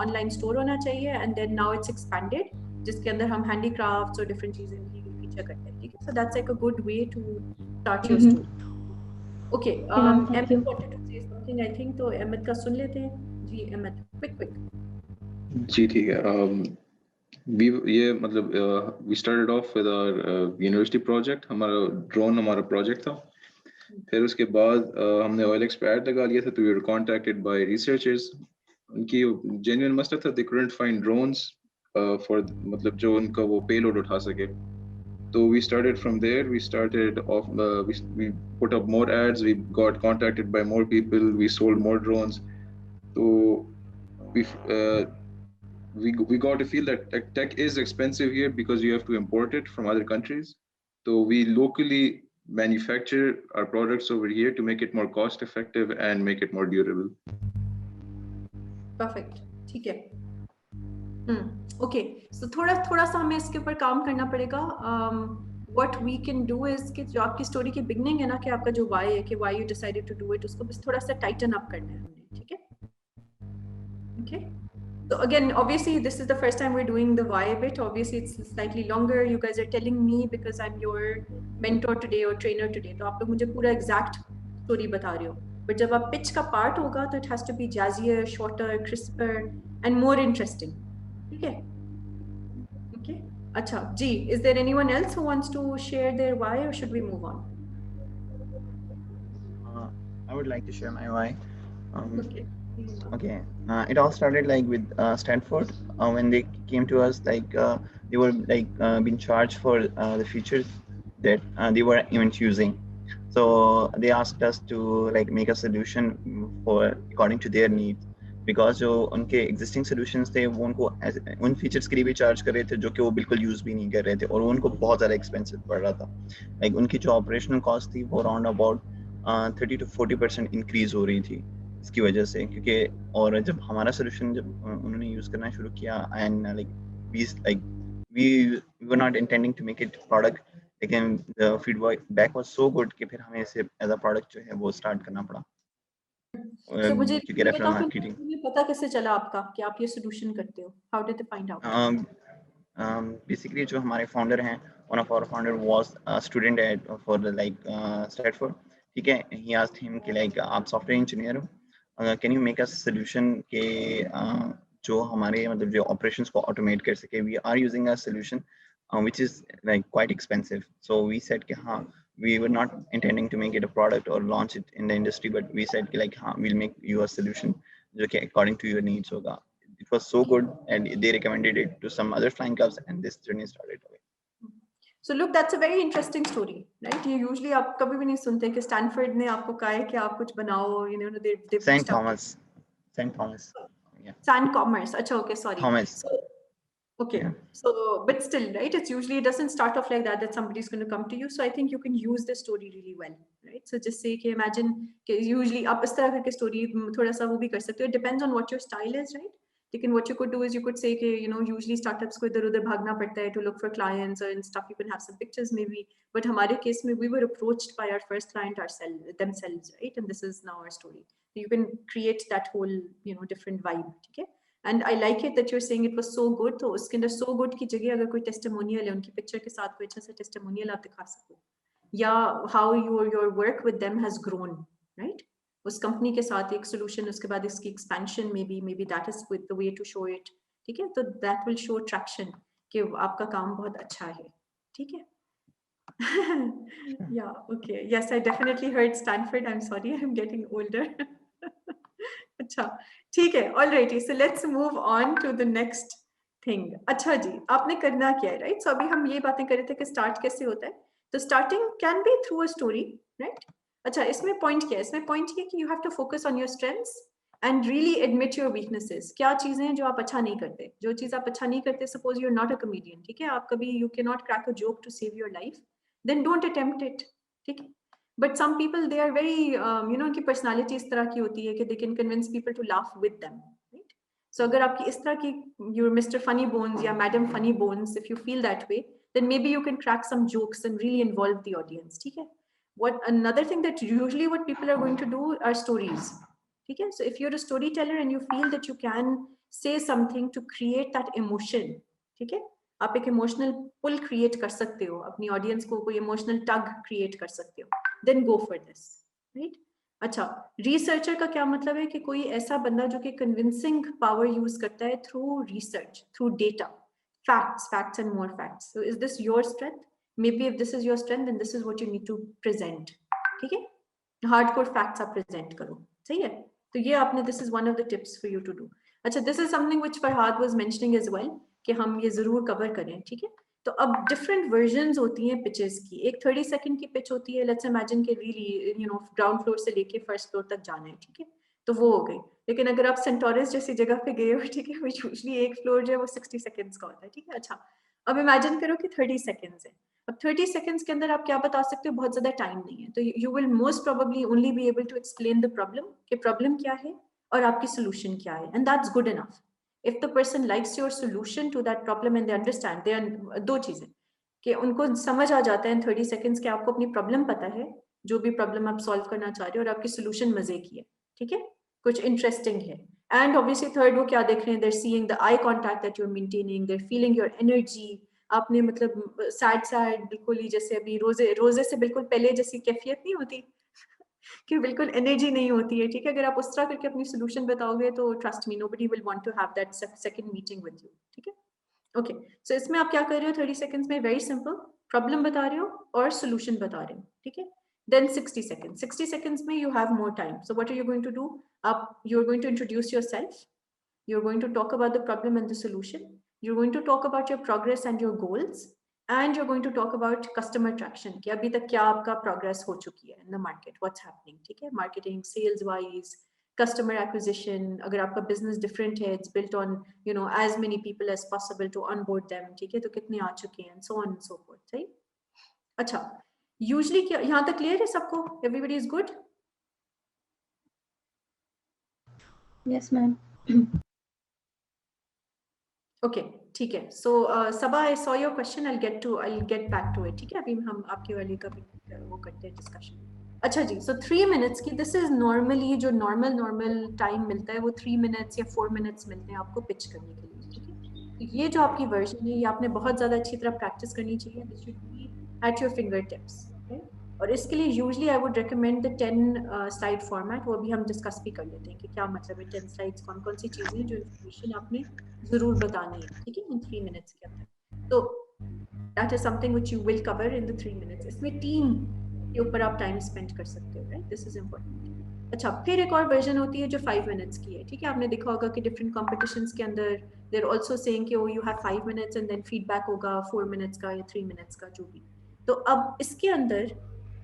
online store होना चाहिए, and then now it's expanded, जिसके अंदर हम handicrafts और different चीजें भी फीचर करते हैं, ठीक है? So that's like a good way to start your story. Okay, Ahmed wanted to say something, I think, तो Ahmed का सुन लेते हैं। जी Ahmed, quick. जी ठीक है। ये मतलब we started off with our university project, हमारा ड्रोन हमारा प्रोजेक्ट था। फिर उसके बाद हमने OLX पे ऐड लगा लिया था, तो we were contacted by researchers, उनकी genuine मसला था, they couldn't find drones for मतलब जो उनका वो payload उठा सके। So we started from there. We started off. We put up more ads. We got contacted by more people. We sold more drones. So we got to feel that tech is expensive here because you have to import it from other countries. So we locally manufacture our products over here to make it more cost effective and make it more durable. Perfect. ठीक है। Okay, so थोड़ा सा हमें इसके ऊपर काम करना पड़ेगा। What we can do is कि जो आपकी स्टोरी की बिगनिंग है ना, कि आपका जो why है, कि why you decided to do it, उसको बस थोड़ा सा टाइटन अप करना है हमने, ठीक है? Okay. So again, obviously, this is the first time we're doing the why bit. Obviously, it's slightly longer. You guys are telling me because I'm your mentor today or trainer today. तो आप लोग मुझे पूरा exact story बता रहे हो. But जब आप pitch का part होगा, तो it has to be jazzier, shorter, crisper, and more interesting. ठीक है? Okay. अच्छा, जी. Is there anyone else who wants to share their why, or should we move on? I would like to share my why. Okay. Okay, it all started like with Stanford when they came to us, like they were like being charged for the features that they were even using. So they asked us to like make a solution for according to their needs, because जो उनके existing solutions थे वो उनको उन features के लिए भी charge कर रहे थे जो कि वो बिल्कुल use भी नहीं कर रहे थे, और वो उनको बहुत ज़्यादा expensive पड़ रहा था. Like उनकी जो operational cost थी वो around about 30 to 40% increase हो रही थी इसकी वजह से, क्योंकि और जब हमारा सोल्यूशन जब उन्होंने यूज करना शुरू किया and like we were not intending to make it product, लेकिन the feedback was so good कि फिर हमें इसे एज अ प्रोडक्ट जो है वो स्टार्ट करना पड़ा. So मुझे क्योंकि रेफरल बताओ मार्केटिंग कि पता कैसे चला आपका कि आप ये सोल्यूशन करते हो? How did they find out? Basically जो हमारे फाउंडर हैं, one of our founder was a student at for like Stanford. ठीक है, ही आस्क्ड हिम कि लाइक आप सॉफ्टवेयर इंजीनियर हो, can you make a solution के जो हमारे मतलब जो ऑपरेशंस को ऑटोमेट कर सके. We are using a solution which is like quite expensive. So we said कि हाँ, we were not intending to make it a product or launch it in the industry, but we said कि like हाँ, we'll make you a solution जो कि according to your needs होगा. It was so good, and they recommended it to some other flying clubs, and this journey started away. So look, that's a very interesting story, right? You usually आप कभी भी नहीं सुनते कि Stanford ने आपको कहा है कि आप कुछ बनाओ, you know, they St. Thomas. Yeah. St. Commerce. अच्छा, okay, sorry. Thomas. So, okay, Yeah. so but still, right? It's usually, it doesn't start off like that somebody's going to come to you. So I think you can use the story really well, right? So just say कि imagine कि usually आप इस तरह करके story थोड़ा सा वो भी कर सकते हो. It depends on what your style is, right? लेकिन what you could do is you could say कि you know usually startups को इधर उधर भागना पड़ता है to look for clients or and stuff. You can have some pictures maybe, but हमारे case में we were approached by our first client themselves, right? And this is now our story. So you can create that whole different vibe, ठीक है? And I like it that you're saying it was so good. तो उसके अंदर so good की जगह अगर कोई testimonial है, उनकी picture के साथ कोई अच्छा सा testimonial आप दिखा सको, या how your work with them has grown, right? उस company के साथ एक solution, उसके बाद इसकी expansion, maybe that is with the way to show it, ठीक है? तो that will show traction कि आपका काम बहुत अच्छा है, ठीक है? Yeah, okay. Yes, I definitely heard Stanford. I'm sorry, I'm getting older. अच्छा, ठीक है, alrighty. So let's move on to the next thing. अच्छा जी, आपने करना क्या है, right? So अभी हम ये बातें कर रहे थे कि start कैसे होता है. तो starting can be through a story, right? अच्छा, इसमें point क्या है? इसमें point ये कि you have to focus on your strengths and really admit your weaknesses. क्या चीजें हैं जो आप अच्छा नहीं करते? जो चीज आप अच्छा नहीं करते, suppose you're not a comedian, ठीक है? आप कभी you cannot crack a joke to save your life, then don't attempt it, ठीक है? But some people, they are very, उनकी personality इस तरह की होती है कि they can convince people to laugh with them, right? So अगर आपकी इस तरह की, you're Mr. Funny Bones या Madam Funny Bones, if you feel that way, then maybe you can crack some jokes and really involve the audience, ठीक है? What another thing that usually what people are going to do are stories, ठीक है? So if you're a storyteller and you feel that you can say something to create that emotion, ठीक है? आप एक emotional पुल create कर सकते हो, अपनी ऑडियंस को कोई इमोशनल टग क्रिएट कर सकते हो, then go for this, right? अच्छा, रिसर्चर का क्या मतलब है कि कोई ऐसा बंदा जो कि कन्विंसिंग पावर यूज करता है through research, through data, facts and more facts. So is this your strength? Maybe if this is your strength, then this is what you need to present, ठीक है? हार्डकोर फैक्ट्स आप present करो, सही है? तो ये आपने, this is one of the tips for you to do. अच्छा, this is something which Farhad was mentioning as well, कि हम ये जरूर कवर करें, ठीक है? तो अब डिफरेंट वर्जन्स होती हैं पिचेस की. एक 30 सेकंड की पिच होती है, लेट्स इमेजिन के रियली ग्राउंड फ्लोर से लेके फर्स्ट फ्लोर तक जाना है, ठीक है? तो वो हो गई. लेकिन अगर आप सेंटोरस जैसी जगह पे गए हो, ठीक है, यूजुअली एक फ्लोर जो है वो 60 सेकंड्स का होता है, ठीक है? अच्छा, अब इमेजिन करो कि 30 सेकंड्स है. अब 30 सेकंड्स के अंदर आप क्या बता सकते हो? बहुत ज्यादा टाइम नहीं है, तो you will most probably only be able to explain the problem, कि प्रॉब्लम क्या है और आपकी सोल्यूशन क्या है, and that's good enough. If the person likes your solution to that problem and they understand, they are दो चीजें कि उनको समझ आ जाता है in 30 seconds कि आपको अपनी प्रॉब्लम पता है, जो भी प्रॉब्लम आप सॉल्व करना चाह रहे हो, और आपकी सोल्यूशन मजे की है, ठीक है, कुछ इंटरेस्टिंग है. And obviously third वो क्या देख रहे हैं, they're seeing the eye contact that you're maintaining, they're feeling your energy. आपने मतलब सैड बिल्कुल ही जैसे अभी रोजे से बिल्कुल पहले जैसी कैफियत नहीं होती कि बिल्कुल एनर्जी नहीं होती है, ठीक है। अगर आप उस तरह करके अपनी सोल्यूशन बताओगे तो trust me nobody will want to have that second meeting with you, ठीक है। ओके, सो इसमें आप क्या कर रहे हो 30 सेकंड्स में, वेरी सिंपल, प्रॉब्लम बता रहे हो और सोल्यूशन बता रहे हो, ठीक है। Then 60 seconds. 60 seconds में you have more time. So what are you going to do? You're going to introduce yourself. You're going to talk about the problem and the solution. You're going to talk about your progress and your goals. And you're going to talk about customer traction. कि अभी तक क्या आपका progress हो चुकी है in the market. What's happening? ठीक है? Marketing, sales wise, customer acquisition. अगर आपका business different है, it's built on as many people as possible to onboard them. ठीक है? तो कितने आ चुके हैं, and so on and so forth. सही? अच्छा. Usually क्या यहाँ तक क्लियर है सबको? Everybody is good? Yes, ma'am. Okay, ठीक है. So Sabah, I saw your question. I'll get back to it. ठीक है? अभी हम आपके वाले का भी वो करते हैं discussion. अच्छा जी. So 3 minutes की, this is normally जो normal time मिलता है वो 3 minutes या 4 minutes मिलते हैं आपको pitch करने के लिए, ठीक है? तो ये जो आपकी version है ये आपने बहुत ज़्यादा अच्छी तरह practice करनी चाहिए. This should be at your fingertips. Okay? और इसके लिए usually I would recommend the 10 slide format, वो भी हम डिस्कस भी कर लेते हैं कि क्या मतलब है 10 स्लाइड्स, कौन सी चीजें जो इन्फॉर्मेशन आपने जरूर बतानी है, ठीक है, इन 3 मिनट्स के अंदर। तो that is something which you will cover in the 3 minutes. इसमें टीम के ऊपर आप टाइम स्पेंड कर सकते हो, राइट, दिस इज इम्पोर्टेंट। अच्छा, फिर एक और वर्जन होती है जो 5 मिनट्स की है, ठीक है। आपने देखा होगा कि डिफरेंट कॉम्पिटिशन्स के अंदर दे आर आल्सो सेइंग कि oh you have 5 minutes and then feedback होगा 4 मिनट्स का या 3 मिनट्स का, जो भी। तो अब इसके अंदर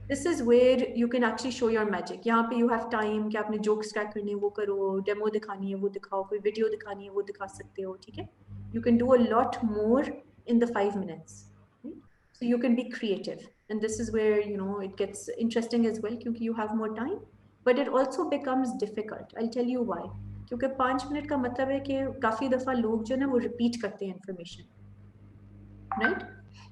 this is where you can actually show your magic. यहाँ पे you have time कि आपने jokes track करने वो करो, demo दिखानी है वो दिखाओ, कोई video दिखानी है वो दिखा सकते हो, ठीक है। You can do a lot more in the 5 minutes. Right? So you can be creative, and this is where it gets interesting as well क्योंकि you have more time, but it also becomes difficult. I'll tell you why. क्योंकि 5 minute का मतलब है कि काफी दफा लोग जो है वो repeat करते हैं information, right?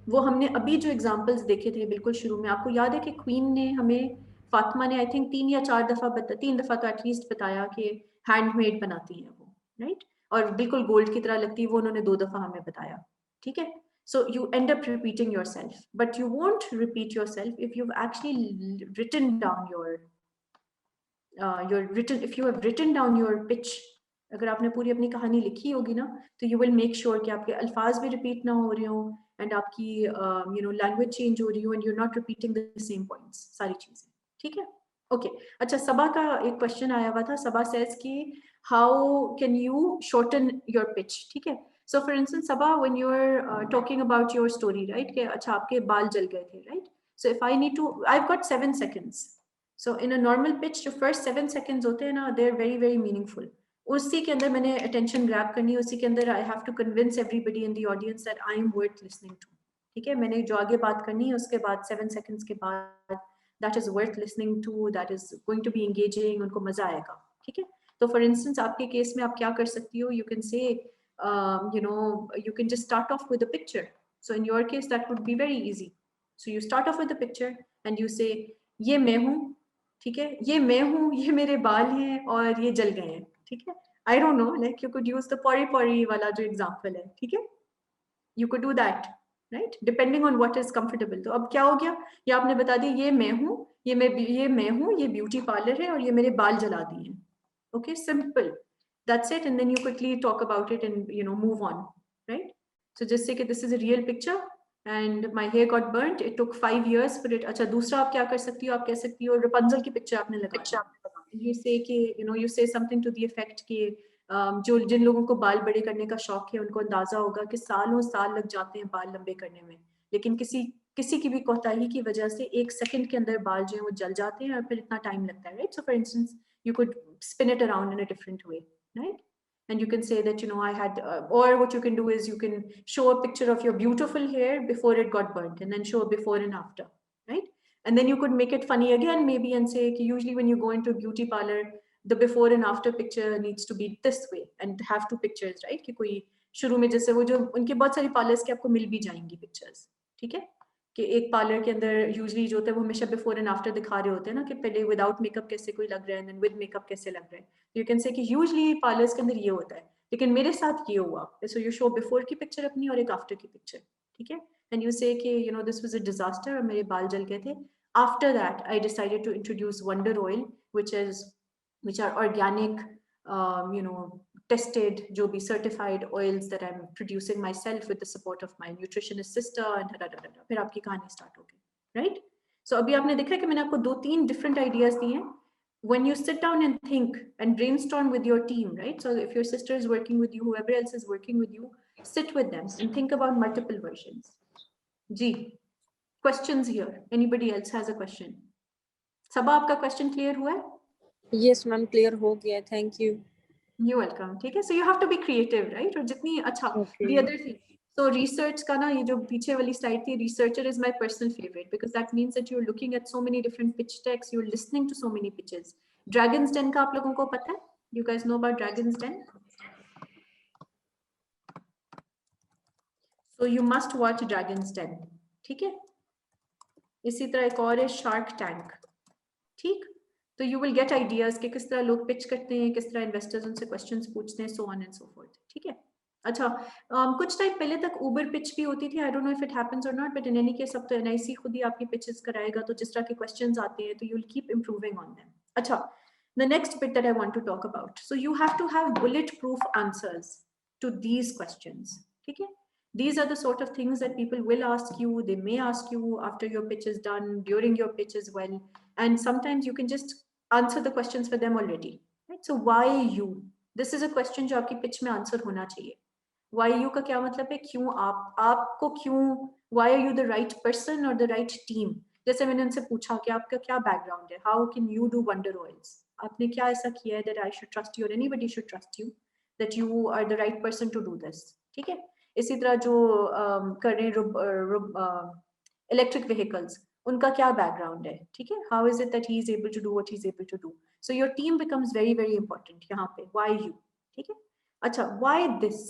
वो हमने अभी जो एग्जांपल्स देखे थे बिल्कुल शुरू में, आपको याद है कि क्वीन ने हमें, फातिमा ने आई थिंक 3 या 4 दफा 3 दफा तो एटलीस्ट बताया कि हैंडमेड बनाती हैं वो, राइट, और बिल्कुल गोल्ड की तरह लगती है वो, उन्होंने 2 दफा हमें बताया, ठीक है। So you end up repeating yourself, but you won't repeat yourself if you have actually written down if you have written down your pitch. अगर आपने पूरी अपनी कहानी लिखी होगी ना, तो यू विल मेक श्योर कि आपके अल्फाज भी रिपीट ना हो रहे हो, एंड आपकी लैंग्वेज चेंज हो रही हो, and you are not repeating the same points, सारी चीजें, ठीक है। ओके, अच्छा, सबा का एक क्वेश्चन आया हुआ था। सबा सेज कि how can you shorten your pitch, ठीक है। So for instance Saba, when you are talking about your story, right, कि अच्छा आपके बाल जल गए थे, right, so if I need to, I have got 7 seconds. So in a normal pitch, जो first 7 seconds होते हैं ना, they're very very meaningful. उसी के अंदर मैंने attention grab करनी है, उसी के अंदर I have to convince everybody in the audience that I am worth listening to. ठीक है, मैंने जो आगे बात करनी है उसके बाद 7 seconds के बाद that is worth listening to, that is going to be engaging, उनको मजा आएगा, ठीक है। तो for instance आपके केस में आप क्या कर सकती हो, you can say you can just start off with a picture. So in your case that would be very easy. So you start off with a picture and you say, ये मैं हूँ, ठीक है, ये मैं हूँ, ये मेरे बाल हैं और ये जल गए हैं, ठीक है। I don't know, like you could use the पॉरी वाला जो एग्जांपल है, ठीक है, you could do that, right, depending on what is comfortable. तो अब क्या हो गया, ये आपने बता दिया ये मैं हूँ, ये मैं हूँ, ये ब्यूटी पार्लर है और ये मेरे बाल जला दिए हैं, okay, simple, that's it, and then you quickly talk about it and move on, right. So just say that this is a real picture and my hair got burnt, it took 5 years for it. अच्छा, दूसरा आप क्या कर सकती हो, आप कह सकती हो रपुंजल की पिक्चर आपने लगाई, you say कि you say something to the effect कि जो जिन लोगों को बाल बड़े करने का शौक है उनको अंदाजा होगा कि सालों साल लग जाते हैं बाल लंबे करने में, लेकिन किसी की भी कोताही की वजह से 1 सेकंड के अंदर बाल जो है वो जल जाते हैं और फिर इतना टाइम लगता है, right. So for instance you could spin it around in a different way, right? And you can say that I had or what you can do is you can show a picture of your beautiful hair before it got burnt and then show before and after, right? And then you could make it funny again maybe and say usually when you go into a beauty parlor the before and after picture needs to be this way and have 2 pictures, right? कि कोई शुरू में जैसे वो जो उनके बहुत सारी पार्लर्स के आपको मिल भी जाएंगी पिक्चर्स, ठीक है। कि एक पार्लर के अंदर यूजली जो होता है वो हमेशा बिफोर एंड आफ्टर दिखा रहे होते हैं ना कि पहले विदाउट मेकअप कैसे कोई लग रहा है एंड विद मेकअप कैसे लग रहा है. यू कैन से कि यूजली पार्लर्स के अंदर ये होता है, लेकिन मेरे साथ ये हुआ. सो यू शो बिफोर की पिक्चर अपनी और एक आफ्टर की पिक्चर, ठीक है, एंड यू से कि you know this was a disaster और मेरे बाल जल गए थे. After that I decided to introduce wonder oil which are organic, you know, tested, जो भी certified oils that I'm producing myself with the support of my nutritionist sister and फिर आपकी कहानी start होगी, right? So अभी आपने देखा कि मैंने आपको 2-3 different ideas दिए हैं. When you sit down and think and brainstorm with your team, right? So if your sister is working with you, whoever else is working with you, sit with them and think about multiple versions. Ji, questions here. Anybody else has a question? सबा आपका question clear हुआ है? Yes, ma'am, clear हो गया. Thank you. You're welcome. ठीक है, so you have to be creative, right? और जितनी अच्छा, the other thing, so research का ना ये जो पीछे वाली slide थी, researcher is my personal favorite because that means that you're looking at so many different pitch decks, you're listening to so many pitches. Dragon's Den का आप लोगों को पता है? You guys know about Dragon's Den? So you must watch Dragon's Den. ठीक है? इसी तरह एक और है Shark Tank. ठीक? तो you will get ideas कि किस तरह लोग pitch करते हैं, किस तरह investors उनसे questions पूछते हैं, so on and so forth. ठीक है? अच्छा, कुछ टाइम पहले तक Uber pitch भी होती थी. I don't know if it happens or not, but in any case अब तो NIC खुद ही आपकी pitches कराएगा, तो जिस तरह के questions आते हैं, तो you'll keep improving on them. अच्छा, the next bit that I want to talk about. So you have to have bulletproof answers to these questions. ठीक है? These are the sort of things that people will ask you. They may ask you after your pitch is done, during your pitch as well. And sometimes you can just answer the questions for them already. Right? So why you? This is a question जो आपकी pitch में answer होना चाहिए. Why you का क्या मतलब है? क्यों आप? आपको क्यों? Why are you the right person or the right team? जैसे मैंने उनसे पूछा कि आपका क्या background है? How can you do wonder oils? आपने क्या ऐसा किया है that I should trust you or anybody should trust you that you are the right person to do this? ठीक है? इसी तरह जो कर रहे हैं electric vehicles, उनका क्या background है, ठीक है? How is it that he is able to do what he is able to do? So your team becomes very, very important यहाँ पे. Why you? ठीक है? अच्छा, why this?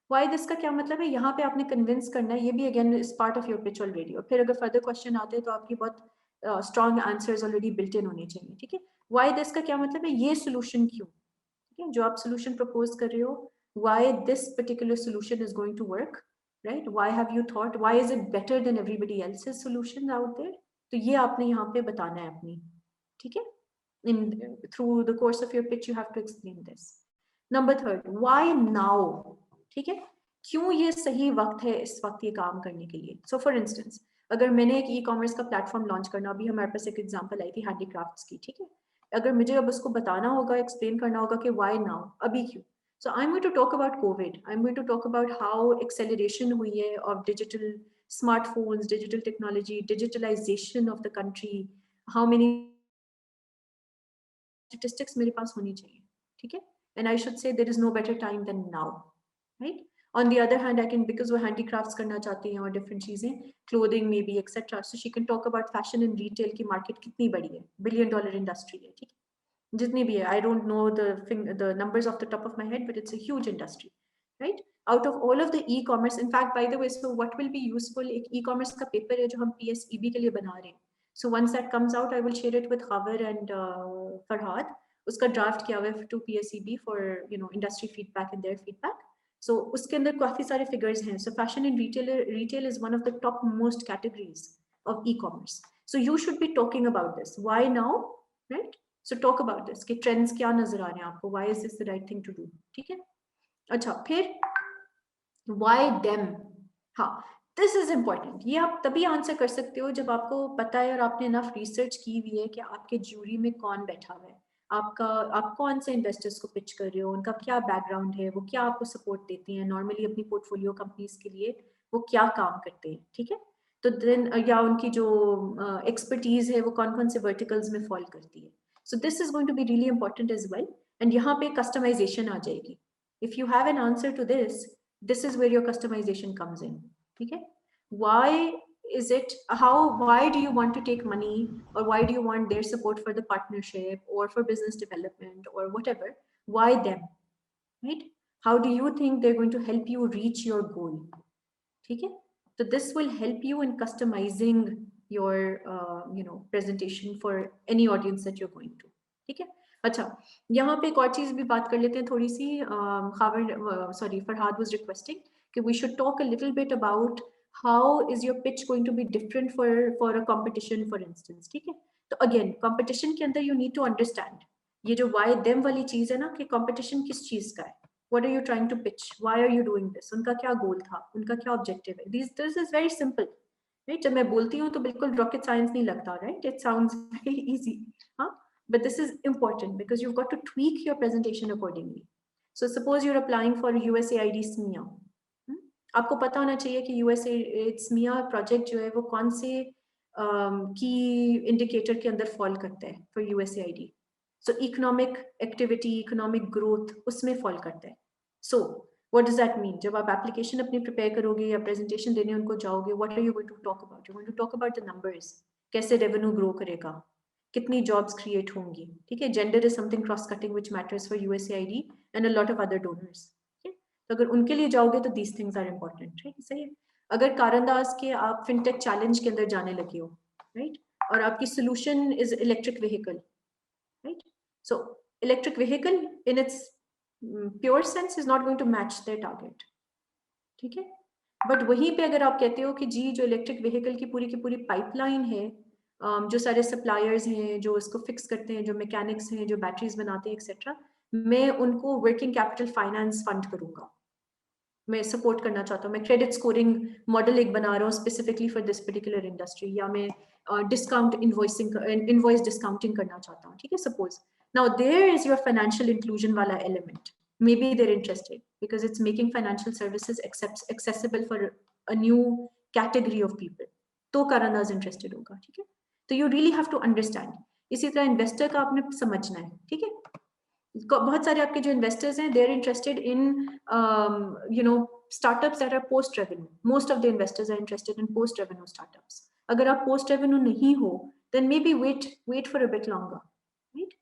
Why this का क्या मतलब है? यहाँ पे आपने convince करना है, ये भी again is part of your pitch already. और फिर अगर further question आते हैं तो आपकी बहुत strong answers already built in होने चाहिए, ठीक है? Why this का क्या मतलब है? ये solution क्यों? ठीक है? जो आप solution propose कर रहे हो, why this particular solution is going to work, right? Why have you thought? Why is it better than everybody else's solutions out there? तो ये आपने यहाँ पे बताना है अपनी, ठीक है? Through the course of your pitch, you have to explain this. Number 3, why now? ठीक है? क्यों ये सही वक्त है इस वक्त ये काम करने के लिए? So for instance, अगर मैंने एक e-commerce का प्लेटफॉर्म लॉन्च करना, अभी हमारे पास एक एग्जांपल आई थी हैंडीक्राफ्ट्स की, ठीक है? अगर मुझे अब उसको बताना होगा, एक्सप्लेन करना होगा कि why now? अभी क्यों? So I'm going to talk about COVID. I'm going to talk about how acceleration हुई है of digital smartphones, digital technology, digitalization of the country. How many statistics मेरे पास होनी चाहिए, ठीक है? And I should say there is no better time than now, right? On the other hand, I can, because वो handicrafts करना चाहती हैं और different चीजें, clothing maybe, etc. So she can talk about fashion and retail की market कितनी बड़ी है, $1 billion industry है, ठीक है? जितनी भी है, I don't know the numbers off the top of my head, but it's a huge industry, right? Out of all of the e-commerce, in fact, by the way, so what will be useful? एक e-commerce का paper है जो हम PSEB के लिए बना रहे हैं. So once that comes out, I will share it with Khabar and Farhad. उसका draft किया हुआ है to PSEB for industry feedback and their feedback. So उसके अंदर काफी सारे figures हैं. So fashion and retail is one of the top most categories of e-commerce. So you should be talking about this. Why now, right? So talk about this कि trends क्या नजर आ रहे हैं आपको? Why is this the right thing to do? ठीक है? अच्छा, फिर why them? हाँ, this is important. ये आप तभी आंसर कर सकते हो जब आपको पता है और आपने enough research की हुई है कि आपके ज्यूरी में कौन बैठा हुआ है, आप कौन से इन्वेस्टर्स को पिच कर रहे हो, उनका क्या बैकग्राउंड है, वो क्या आपको सपोर्ट देते हैं, नॉर्मली अपनी पोर्टफोलियो कंपनीज के लिए वो क्या काम करते हैं, ठीक है? तो देन या उनकी जो एक्सपर्टीज है वो कौन कौन से वर्टिकल्स में फॉल करती है. So this is going to be really important as well. And यहाँ पे customization आ जाएगी. If you have an answer to this, this is where your customization comes in. ठीक है? Why is it, why do you want to take money, or why do you want their support for the partnership or for business development or whatever? Why them? Right? How do you think they're going to help you reach your goal? ठीक है? So this will help you in customizing your presentation for any audience that you're going to. ठीक है? अच्छा, यहाँ पे एक और चीज भी बात कर लेते हैं थोड़ी सी. Farhad was requesting कि we should talk a little bit about how is your pitch going to be different for a competition, for instance. ठीक है? तो again, competition के अंदर you need to understand ये जो why them वाली चीज है ना, कि competition किस चीज का है. What are you trying to pitch? Why are you doing this? उनका क्या गोल था? उनका क्या ऑब्जेक्टिव है? This is very simple, right? जब मैं बोलती हूँ तो बिल्कुल रॉकेट साइंस नहीं लगता, right? It sounds very easy, हाँ? But this is important because you've got to tweak your presentation accordingly. So suppose you're applying for USAID SMEA. आपको पता होना चाहिए कि USAID SMEA प्रोजेक्ट जो है वो कौन से की इंडिकेटर के अंदर फॉल करता है for USAID. So economic activity, economic growth उसमें फॉल करता है. So what does that mean? जब आप एप्लीकेशन अपनी प्रिपेयर करोगे या प्रेजेंटेशन देने उनको जाओगे, what are you going to talk about? You're going to talk about the numbers. कैसे रेवेन्यू ग्रो करेगा, कितनी जॉब्स क्रिएट होंगी. ठीक है? Gender is something cross cutting which matters for USAID and a lot of other donors. तो अगर उनके लिए जाओगे तो these things are important, right? सही है. अगर कारंदास के आप फिनटेक चैलेंज के अंदर जाने लगे हो, राइट, और आपकी solution is electric vehicle, right? So electric vehicle in its pure sense is not going to match their target. ठीक है? But वहीं पे अगर आप कहते हो कि जी जो इलेक्ट्रिक व्हीकल की पूरी पाइपलाइन है, जो सारे सप्लायर्स हैं जो इसको फिक्स करते हैं, जो मैकेनिक्स हैं जो बैटरीज बनाते हैं एक्सेट्रा, मैं उनको वर्किंग कैपिटल फाइनेंस फंड करूंगा, मैं सपोर्ट करना चाहता हूँ, मैं क्रेडिट स्कोरिंग मॉडल एक बना रहा हूँ specifically for this particular industry, या मैं डिस्काउंट इनवॉइस डिस्काउंटिंग करना चाहता हूँ. ठीक है? Suppose now there is your financial inclusion वाला element. Maybe there interested because it's making financial services accessible for a new category of people. तो Karandaaz interested होगा. ठीक है? तो you really have to understand. इसी तरह इन्वेस्टर का आपने समझना है. ठीक है? बहुत सारे आपके जो इन्वेस्टर्स हैं, they are interested in startups that are post revenue. Most of the investors are interested in post revenue startups. अगर आप post revenue नहीं हो, then maybe wait for a bit longer, right?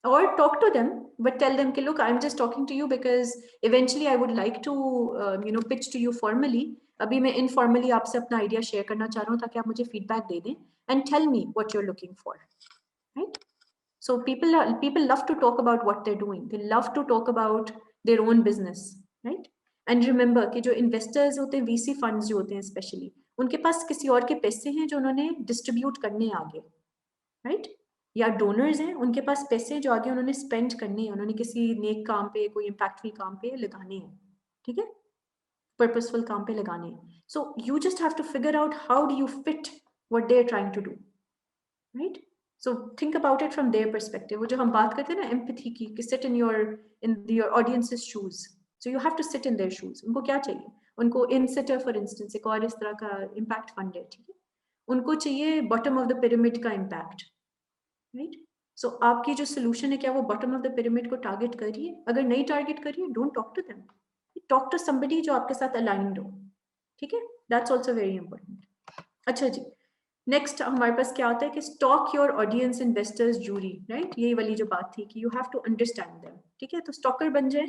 Or talk to them, but tell them, look, I'm just talking to you because eventually I would like to pitch to you formally. अभी मैं informally आपसे अपना idea share करना चाह रहा हूँ ताकि आप मुझे feedback दे दें and tell me what you're looking for, right? So people love to talk about what they're doing. They love to talk about their own business, right? And remember कि जो investors होते हैं, VC funds जो होते हैं especially, उनके पास किसी और के पैसे हैं जो उन्होंने distribute करने आगे, right? या donors हैं, उनके पास पैसे जो आगे उन्होंने spend करने हैं, उन्होंने किसी नेक काम पे, कोई impactful काम पे लगाने हैं. ठीक है? Purposeful काम पे लगाने हैं. So you just have to figure out how do you fit what they're trying to do, right? So think about it from their perspective. वो जो हम बात करते हैं ना empathy की, कि sit in your audience's shoes. So you have to sit in their shoes. उनको क्या चाहिए? उनको Insitter for instance एक और इस तरह का impact fund है. ठीक है? उनको चाहिए bottom of the pyramid का impact, right? So आपकी जो solution है, क्या वो bottom of the pyramid को target कर रही है? अगर नहीं target कर रही है, don't talk to them. Talk to somebody जो आपके साथ aligned हो. ठीक है? That's also very important. अच्छा जी. नेक्स्ट हमारे पास क्या होता है कि stalk your audience investors jury, right? यही वाली जो बात थी कि you have to understand them. ठीक है? तो स्टॉकर बन जाए.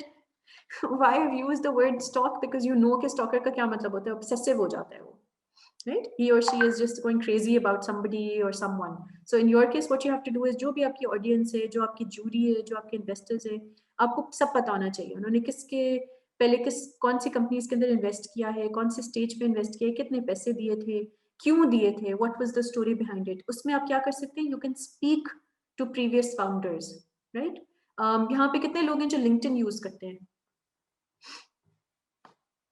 Why have used the word stalk? Because you know कि स्टॉकर का क्या मतलब होता है. ऑब्सेसिव हो जाता है वो, राइट? ही और she is just going crazy about somebody और someone. So in your case what you have to do is, जो भी आपकी ऑडियंस है, जो आपकी जूरी है, जो आपके इन्वेस्टर्स है, आपको सब पता होना चाहिए उन्होंने कौन सी कंपनीज के अंदर इन्वेस्ट किया है, कौन से स्टेज पे इन्वेस्ट किया है, कितने पैसे दिए थे, क्यों दिए थे, what was the story behind it. उसमें आप क्या कर सकते हैं? You can speak to previous founders, right? यहाँ पे कितने लोग हैं जो LinkedIn यूज करते हैं?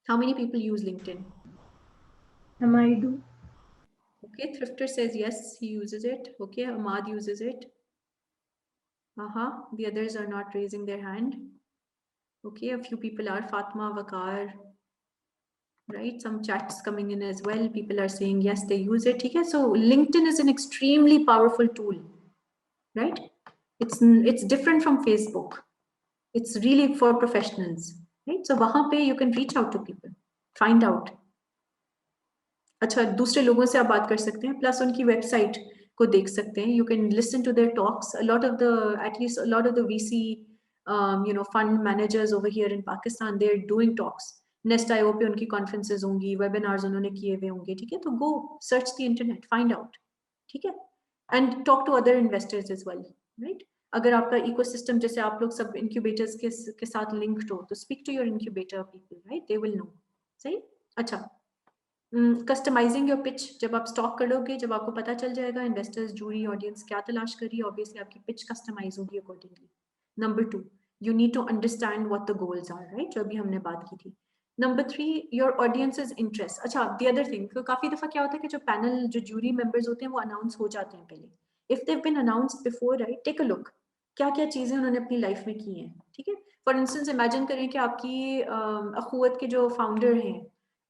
How many people use LinkedIn? I do. Okay, Thrifter says yes, he uses it. Okay, Ahmad uses it. The others are not raising their hand. Okay, a few people are. Fatma, Vakar, right? Some chats coming in as well. People are saying yes, they use it. Okay, so LinkedIn is an extremely powerful tool, right? It's different from Facebook. It's really for professionals, right? So वहाँ पे you can reach out to people, find out. अच्छा, दूसरे लोगों से आप बात कर सकते हैं, प्लस उनकी वेबसाइट को देख सकते हैं. You can listen to their talks. A lot of the VC fund managers over here in Pakistan, they're doing talks. Nest.io पे उनकी कॉन्फ्रेंसेज होंगी, वेबिनार्स उन्होंने किए हुए होंगे, ठीक है? तो go search the internet, find out, ठीक है? And talk to other investors as well, right? अगर आपका इकोसिस्टम जैसे आप लोग सब इंक्यूबेटर्स के साथ लिंक्ड हो तो speak to your incubator people, right? They will know. सही? अच्छा, कस्टमाइजिंग योर पिच, जब आप स्टॉक करोगे, जब आपको पता चल जाएगा इन्वेस्टर्स, जूरी, ऑडियंस क्या तलाश करिए, ऑब्वियसली आपकी पिच कस्टमाइज होगी accordingly. Number 2, you need to understand what the goals are, right? जो अभी हमने बात की थी. Number 3, your audience's interest. अच्छा, the other thing, तो काफी दफा क्या होता है कि जो पैनल, जो जूरी मेंबर्स होते हैं वो अनाउंस हो जाते हैं पहले. If they've been announced before, right? Take a look. क्या-क्या चीजें उन्होंने अपनी लाइफ में की हैं, ठीक है? फॉर इंस्टेंस इमेजिन करें कि आपकी अखुवत के जो फाउंडर हैं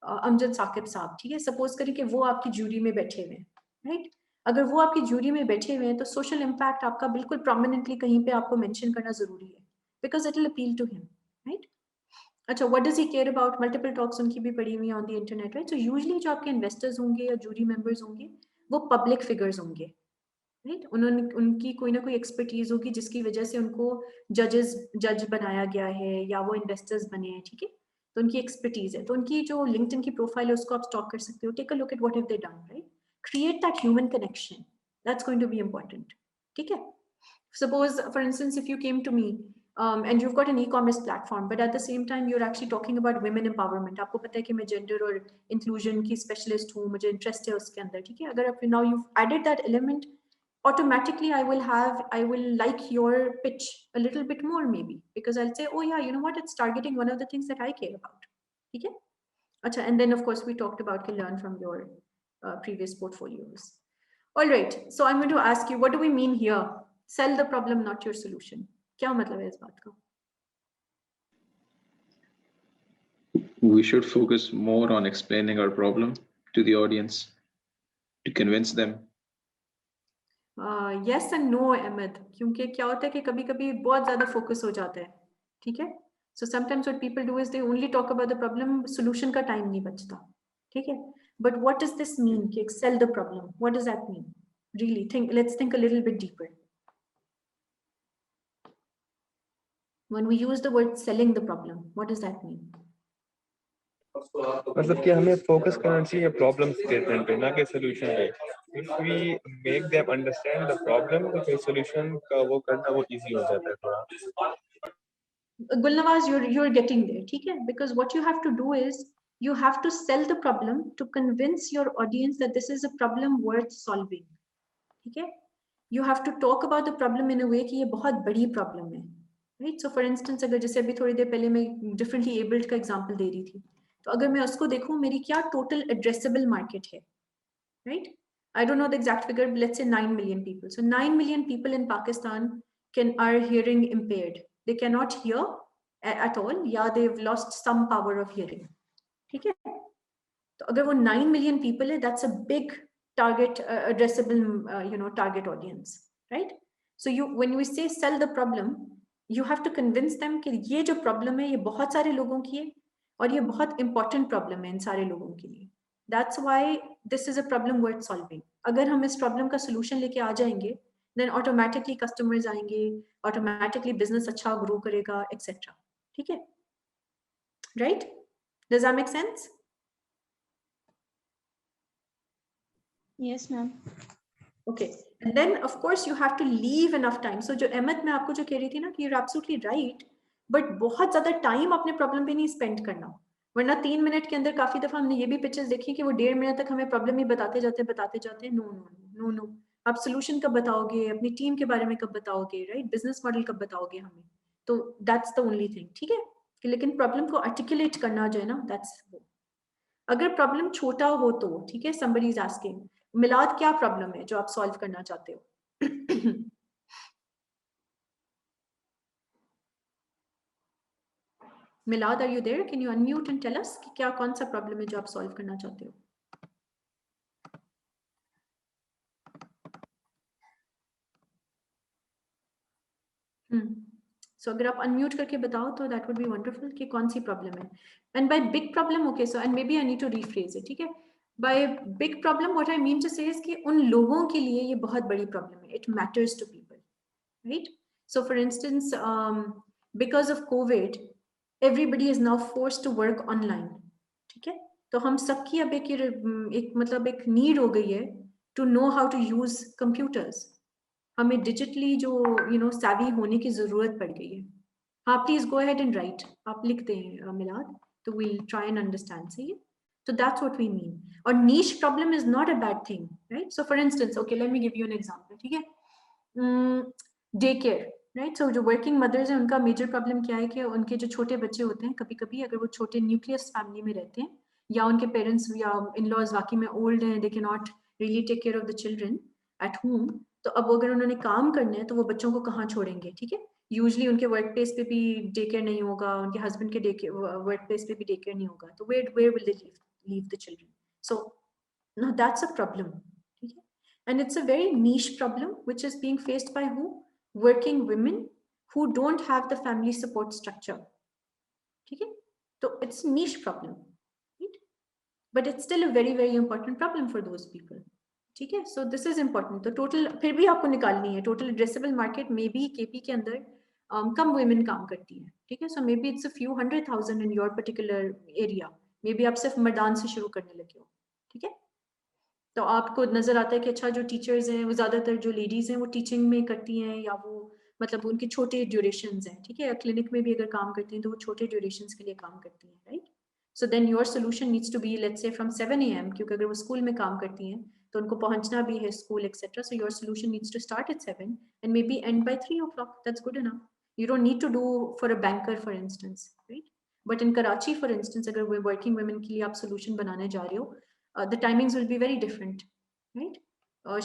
अमजद साकिब साहब, ठीक है? सपोज करें कि वो आपकी जूरी में बैठे हुए हैं, राइट? अगर वो आपकी जूरी में बैठे हुए हैं तो सोशल इम्पैक्ट आपका बिल्कुल प्रोमिनेंटली कहीं पे आपको मेंशन करना जरूरी है, because it will appeal to him, right? अच्छा, what does he care about? Multiple talks उनकी भी पड़ी हुई हैं on the internet, right? So usually जो आपके investors होंगे या jury members होंगे वो public figures होंगे, right? उनकी कोई ना कोई expertise होगी जिसकी वजह से उनको जज बनाया गया है या वो investors बने हैं, ठीक है? तो उनकी expertise है, तो उनकी जो LinkedIn की profile है उसको आप stalk कर सकते हो. Take a look at what have they done, right? Create that human connection. That's going to be important, ठीक है? Suppose, for instance, if you came to me and you've got an e-commerce platform, but at the same time you're actually talking about women empowerment. आपको पता है कि मैं gender और inclusion की specialist हूँ, मुझे interest है उसके अंदर, ठीक है? अगर आप now you've added that element, automatically I will like your pitch a little bit more maybe, because I'll say, oh yeah, you know what, it's targeting one of the things that I care about, ठीक है? अच्छा, and then of course we talked about can learn from your previous portfolios. All right, so I'm going to ask you, what do we mean here? Sell the problem, not your solution. क्या मतलब है इस बात का? We should focus more on explaining our problem to the audience to convince them. Yes and no, Ahmed. क्योंकि क्या होता है कि कभी-कभी बहुत ज़्यादा फोकस हो जाता है, ठीक है? So sometimes what people do is they only talk about the problem, solution का टाइम नहीं बचता, ठीक है? But what does this mean? कि sell the problem. What does that mean? Really, let's think a little bit deeper. When we use the word selling the problem, what does that mean? मतलब कि हमें focus करना चाहिए problem statement पे, ना कि solution पे. If we make them understand the problem, तो फिर सॉल्यूशन का वो करना वो इजी हो जाता है थोड़ा. Gulnawaz, you're getting there, ठीक है? Because what you have to do is you have to sell the problem to convince your audience that this is a problem worth solving, ठीक है? You have to talk about the problem in a way कि ये बहुत बड़ी problem है, right? So for instance, अगर जैसे अभी थोड़ी देर पहले मैं differently abled का example दे रही थी, तो अगर मैं उसको देखूं मेरी क्या total addressable market है, right? I don't know the exact figure, but let's say 9 million people. So 9 million people in Pakistan are hearing impaired. They cannot hear at all. Yeah, they've lost some power of hearing. ठीक है? तो अगर वो 9 million people है, that's a big target, addressable, target audience, right? So when we say sell the problem, you have to convince them कि ये जो problem है, ये बहुत सारे लोगों की है और ये बहुत important problem है इन सारे लोगों के लिए. That's why this is a problem worth solving. अगर हम इस problem का solution लेके आ जाएंगे, then automatically customers आएंगे, automatically business अच्छा grow करेगा, etc. ठीक है? Right? Does that make sense? Yes, ma'am. Okay, and then of course you have to leave enough time. So जो अहमद मैं आपको जो कह रही थी ना कि you're absolutely right, but बहुत ज़्यादा time अपने problem पे नहीं spend करना. वरना 3 मिनट के अंदर काफी दफा हमने ये भी pitches देखी कि वो 1.5 मिनट तक हमें problem ही बताते जाते हैं. No. आप solution कब बताओगे, अपनी team के बारे में कब बताओगे, right? Business model कब बताओगे हमें? तो that's the only thing, ठीक है? कि लेकिन problem को articulate करना जो है ना, that's वो. अगर problem छोटा हो तो, ठीक है? Somebody is asking, मिलाद क्या प्रॉब्लम है जो आप सॉल्व करना चाहते हो? Milad, are you there? Can you unmute and tell us कि क्या कौन सा प्रॉब्लम है जो आप सॉल्व करना चाहते हो? सो अगर आप अनम्यूट करके बताओ तो दैट वुड बी वंडरफुल कि कौन सी प्रॉब्लम है. And by big problem, okay, so and maybe I need to rephrase it, ठीक है? By big problem, what I mean to say is कि उन लोगों के लिए ये बहुत बड़ी प्रॉब्लम है. It matters to people, right? So for instance, because of COVID, everybody is now forced to work online. ठीक है, तो हम सबकी अब एक मतलब एक नीड हो गई है to know how to use computers. हमें digitally जो savvy होने की जरूरत पड़ गई है. हाँ, please go ahead and write. आप लिख दें मिलाद, तो we'll try and understand. सही है? So that's what we mean. Or niche problem is not a bad thing, right? So for instance, okay, let me give you an example. ठीक है, daycare, right? So जो working mothers हैं उनका major problem क्या है कि उनके जो छोटे बच्चे होते हैं, कभी-कभी अगर वो छोटे nucleus family में रहते हैं या उनके parents या in-laws वाकई में old हैं, they cannot really take care of the children at home. तो अब अगर उन्होंने काम करना है तो वो बच्चों को कहाँ छोड़ेंगे? ठीक है, यूजली उनके वर्क प्लेस पे भी डे केयर नहीं होगा, उनके हस्बैंड के वर्क प्लेस पे भी डे केयर नहीं होगा, तो where will they leave the children? So now that's a problem. ठीक है, and it's a very niche problem which is being faced by who? Working women who don't have the family support structure. ठीक है, तो it's a niche problem, right? But it's still a very very important problem for those people. ठीक है, so this is important. तो total फिर भी आपको निकालनी है, टोटल एड्रेसेबल मार्केट में भी केपी के अंदर कम वुमेन काम करती हैं. ठीक है, so maybe it's a few 100,000 in your particular area, maybe आप सिर्फ मर्दान से शुरू करने लगे हो. ठीक है, तो आपको नजर आता है कि अच्छा जो टीचर्स हैं वो ज्यादातर जो लेडीज हैं वो टीचिंग में करती हैं या वो मतलब उनके छोटे ड्यूरेशंस हैं. ठीक है, क्लिनिक में भी अगर काम करती हैं तो वो छोटे ड्यूरेशंस के लिए काम करती हैं, right? So then your solution needs to be let's say from 7 AM, क्योंकि अगर वो स्कूल में काम करती हैं तो उनको पहुंचना भी है school etcetera. So your solution needs to start at 7 and maybe and by 3 o'clock. That's good enough. You don't need to do for a banker, for instance, right? But in Karachi, for instance, अगर वो working women के लिए आप solution बनाने जा रहे हो, the timings will be very different, right?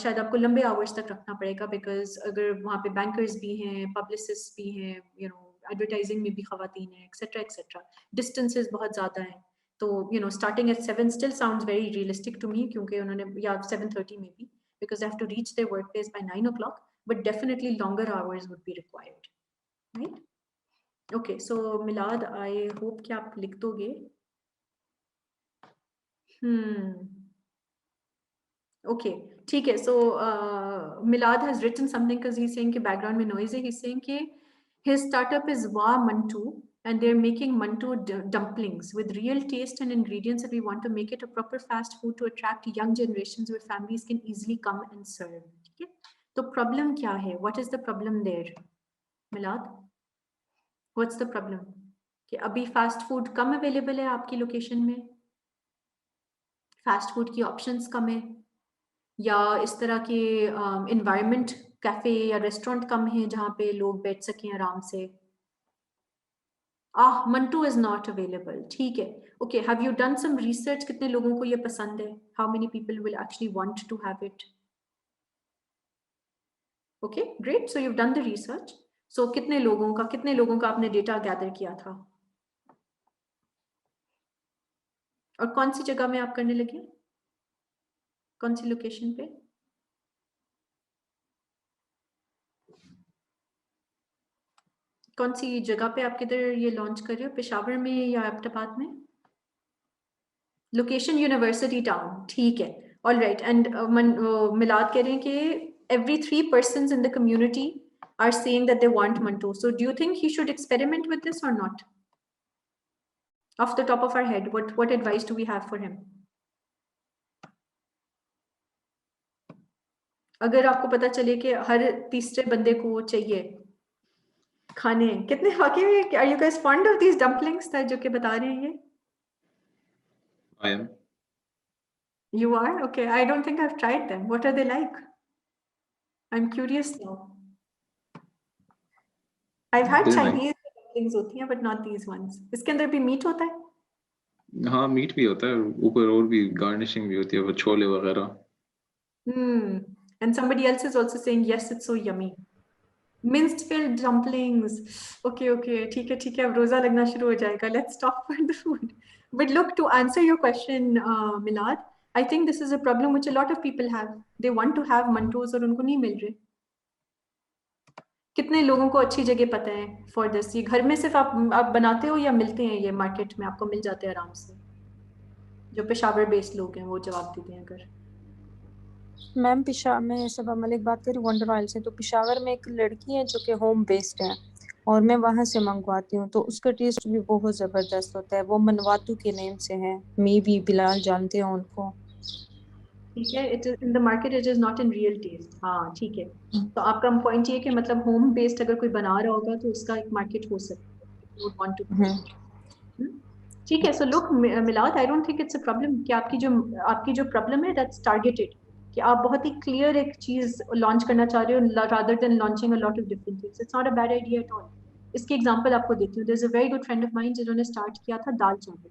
शायद आपको लंबे hours तक रखना पड़ेगा because अगर वहाँ पे bankers भी हैं, publicists भी हैं, advertising में भी खवातीन हैं, etc, etc. Distances बहुत ज़्यादा हैं, तो starting at 7 still sounds very realistic to me क्योंकि उन्होंने या 7:30 maybe because they have to reach their workplace by 9 o'clock, but definitely longer hours would be required. Right? Okay, so Milad, I hope कि आप लिख दोगे. Okay, ठीक है. So Milad has written something because he's saying कि background में noise है. He's saying कि his startup is Wa Mantu and they're making Mantu dumplings with real taste and ingredients that we want to make it a proper fast food to attract young generations where families can easily come and serve. ठीक है? तो problem क्या है? What is the problem there, Milad? What's the problem? कि अभी fast food कम available है आपकी location में, फास्ट फूड की ऑप्शंस कम है, या इस तरह के एनवायरनमेंट कैफे या रेस्टोरेंट कम है जहाँ पे लोग बैठ सकें आराम से. मंटू इज नॉट अवेलेबल. ठीक है, okay. Have you done some research? कितने लोगों को ये पसंद है? How many people will actually want to have it? Okay, great. So you have done the research. So कितने लोगों का आपने डेटा गैदर किया था और कौन सी जगह में आप करने लगे, कौन सी लोकेशन पे? कौन सी जगह पे आप किधर ये लॉन्च कर रहे हो, पेशावर में या एबटाबाद में? Location university town. ठीक है, ऑल राइट. एंड मिलाद कह रहे हैं कि every 3 persons in the community are saying that they want Mantu. So do you think he should experiment with this or not? Off the top of our head, what advice do we have for him? अगर आपको पता चले कि हर तीसरे बंदे को चाहिए खाने, कितने वाकई में are you guys fond of these dumplings जो के बता रहे हैं ये? I am. You are? Okay, I don't think I've tried them. What are they like? I'm curious now. I've had Chinese dumplings होती हैं, but not these ones. इसके अंदर भी मीट होता है? हाँ, मीट भी होता है, ऊपर और भी गार्निशिंग भी होती है, वो छोले वगैरह. And somebody else is also saying yes, it's so yummy. Minced filled dumplings. Okay, ठीक है, अब रोजा लगना शुरू हो जाएगा. Let's stop for the food. But look, to answer your question, Milad, I think this is a problem which a lot of people have. They want to have mantus और उनको नहीं मिल रहे. कितने लोगों को अच्छी जगह पता है for this? ये घर में सिर्फ आप बनाते हो या मिलते हैं ये मार्केट में आपको मिल जाते हैं आराम से? जो पेशावर बेस्ड लोग हैं वो जवाब देते हैं. अगर मैम मैं सब मलिक बात करी वंडर ऑयल से, तो पेशावर में एक लड़की है जो कि होम बेस्ड है और मैं वहां से मंगवाती हूँ, तो उसका टेस्ट भी बहुत जबरदस्त होता है। वो मनवातू के नेम से है, मे भी बिलाल जानते हो उनको। ठीक है, it is in the market, it is not in real taste. हाँ ठीक है, तो आपका पॉइंट ये है कि मतलब होम बेस्ड अगर कोई बना रहा होगा तो उसका एक मार्केट हो सकता है, वुड वांट टू। ठीक है, so look Milad, I don't think it's a problem कि आपकी जो प्रॉब्लम है दैट्स टारगेटेड, कि आप बहुत ही क्लियर एक चीज लॉन्च करना चाह रहे हो rather than launching a lot of different things. It's not a bad idea at all. इसकी एग्जांपल आपको देती हूँ। There is a very good friend of mine जिन्होंने स्टार्ट किया था दाल चावल,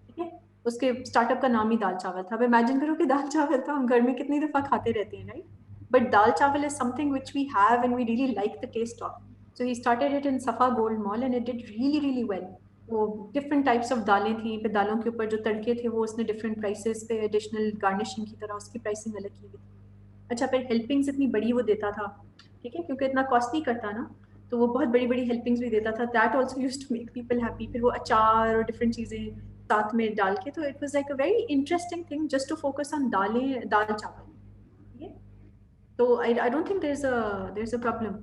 ठीक है, उसके स्टार्टअप का नाम ही दाल चावल था। अब इमेजिन करो कि दाल चावल तो हम घर में कितनी दफा खाते रहते हैं, right? But dal chawal is something which we have and we really like the taste of. So he started it in Safa Gold Mall and it did really really well. वो डिफरेंट टाइप्स ऑफ दालें थी, फिर दालों के ऊपर जो तड़के थे वो उसने डिफरेंट प्राइसेस पे एडिशनल गार्निशिंग की तरह उसकी प्राइसिंग अलग की थी। अच्छा, फिर हेल्पिंग्स इतनी बड़ी वो देता था, ठीक है, क्योंकि इतना कॉस्ट नहीं करता ना, तो वो बहुत बड़ी बड़ी हेल्पिंग्स भी देता था। That also used to make people happy. फिर वो अचार और डिफरेंट चीजें साथ में डाल के, तो it was like a very interesting thing just to focus on dal chawal, ठीक है। तो I don't think there is a problem.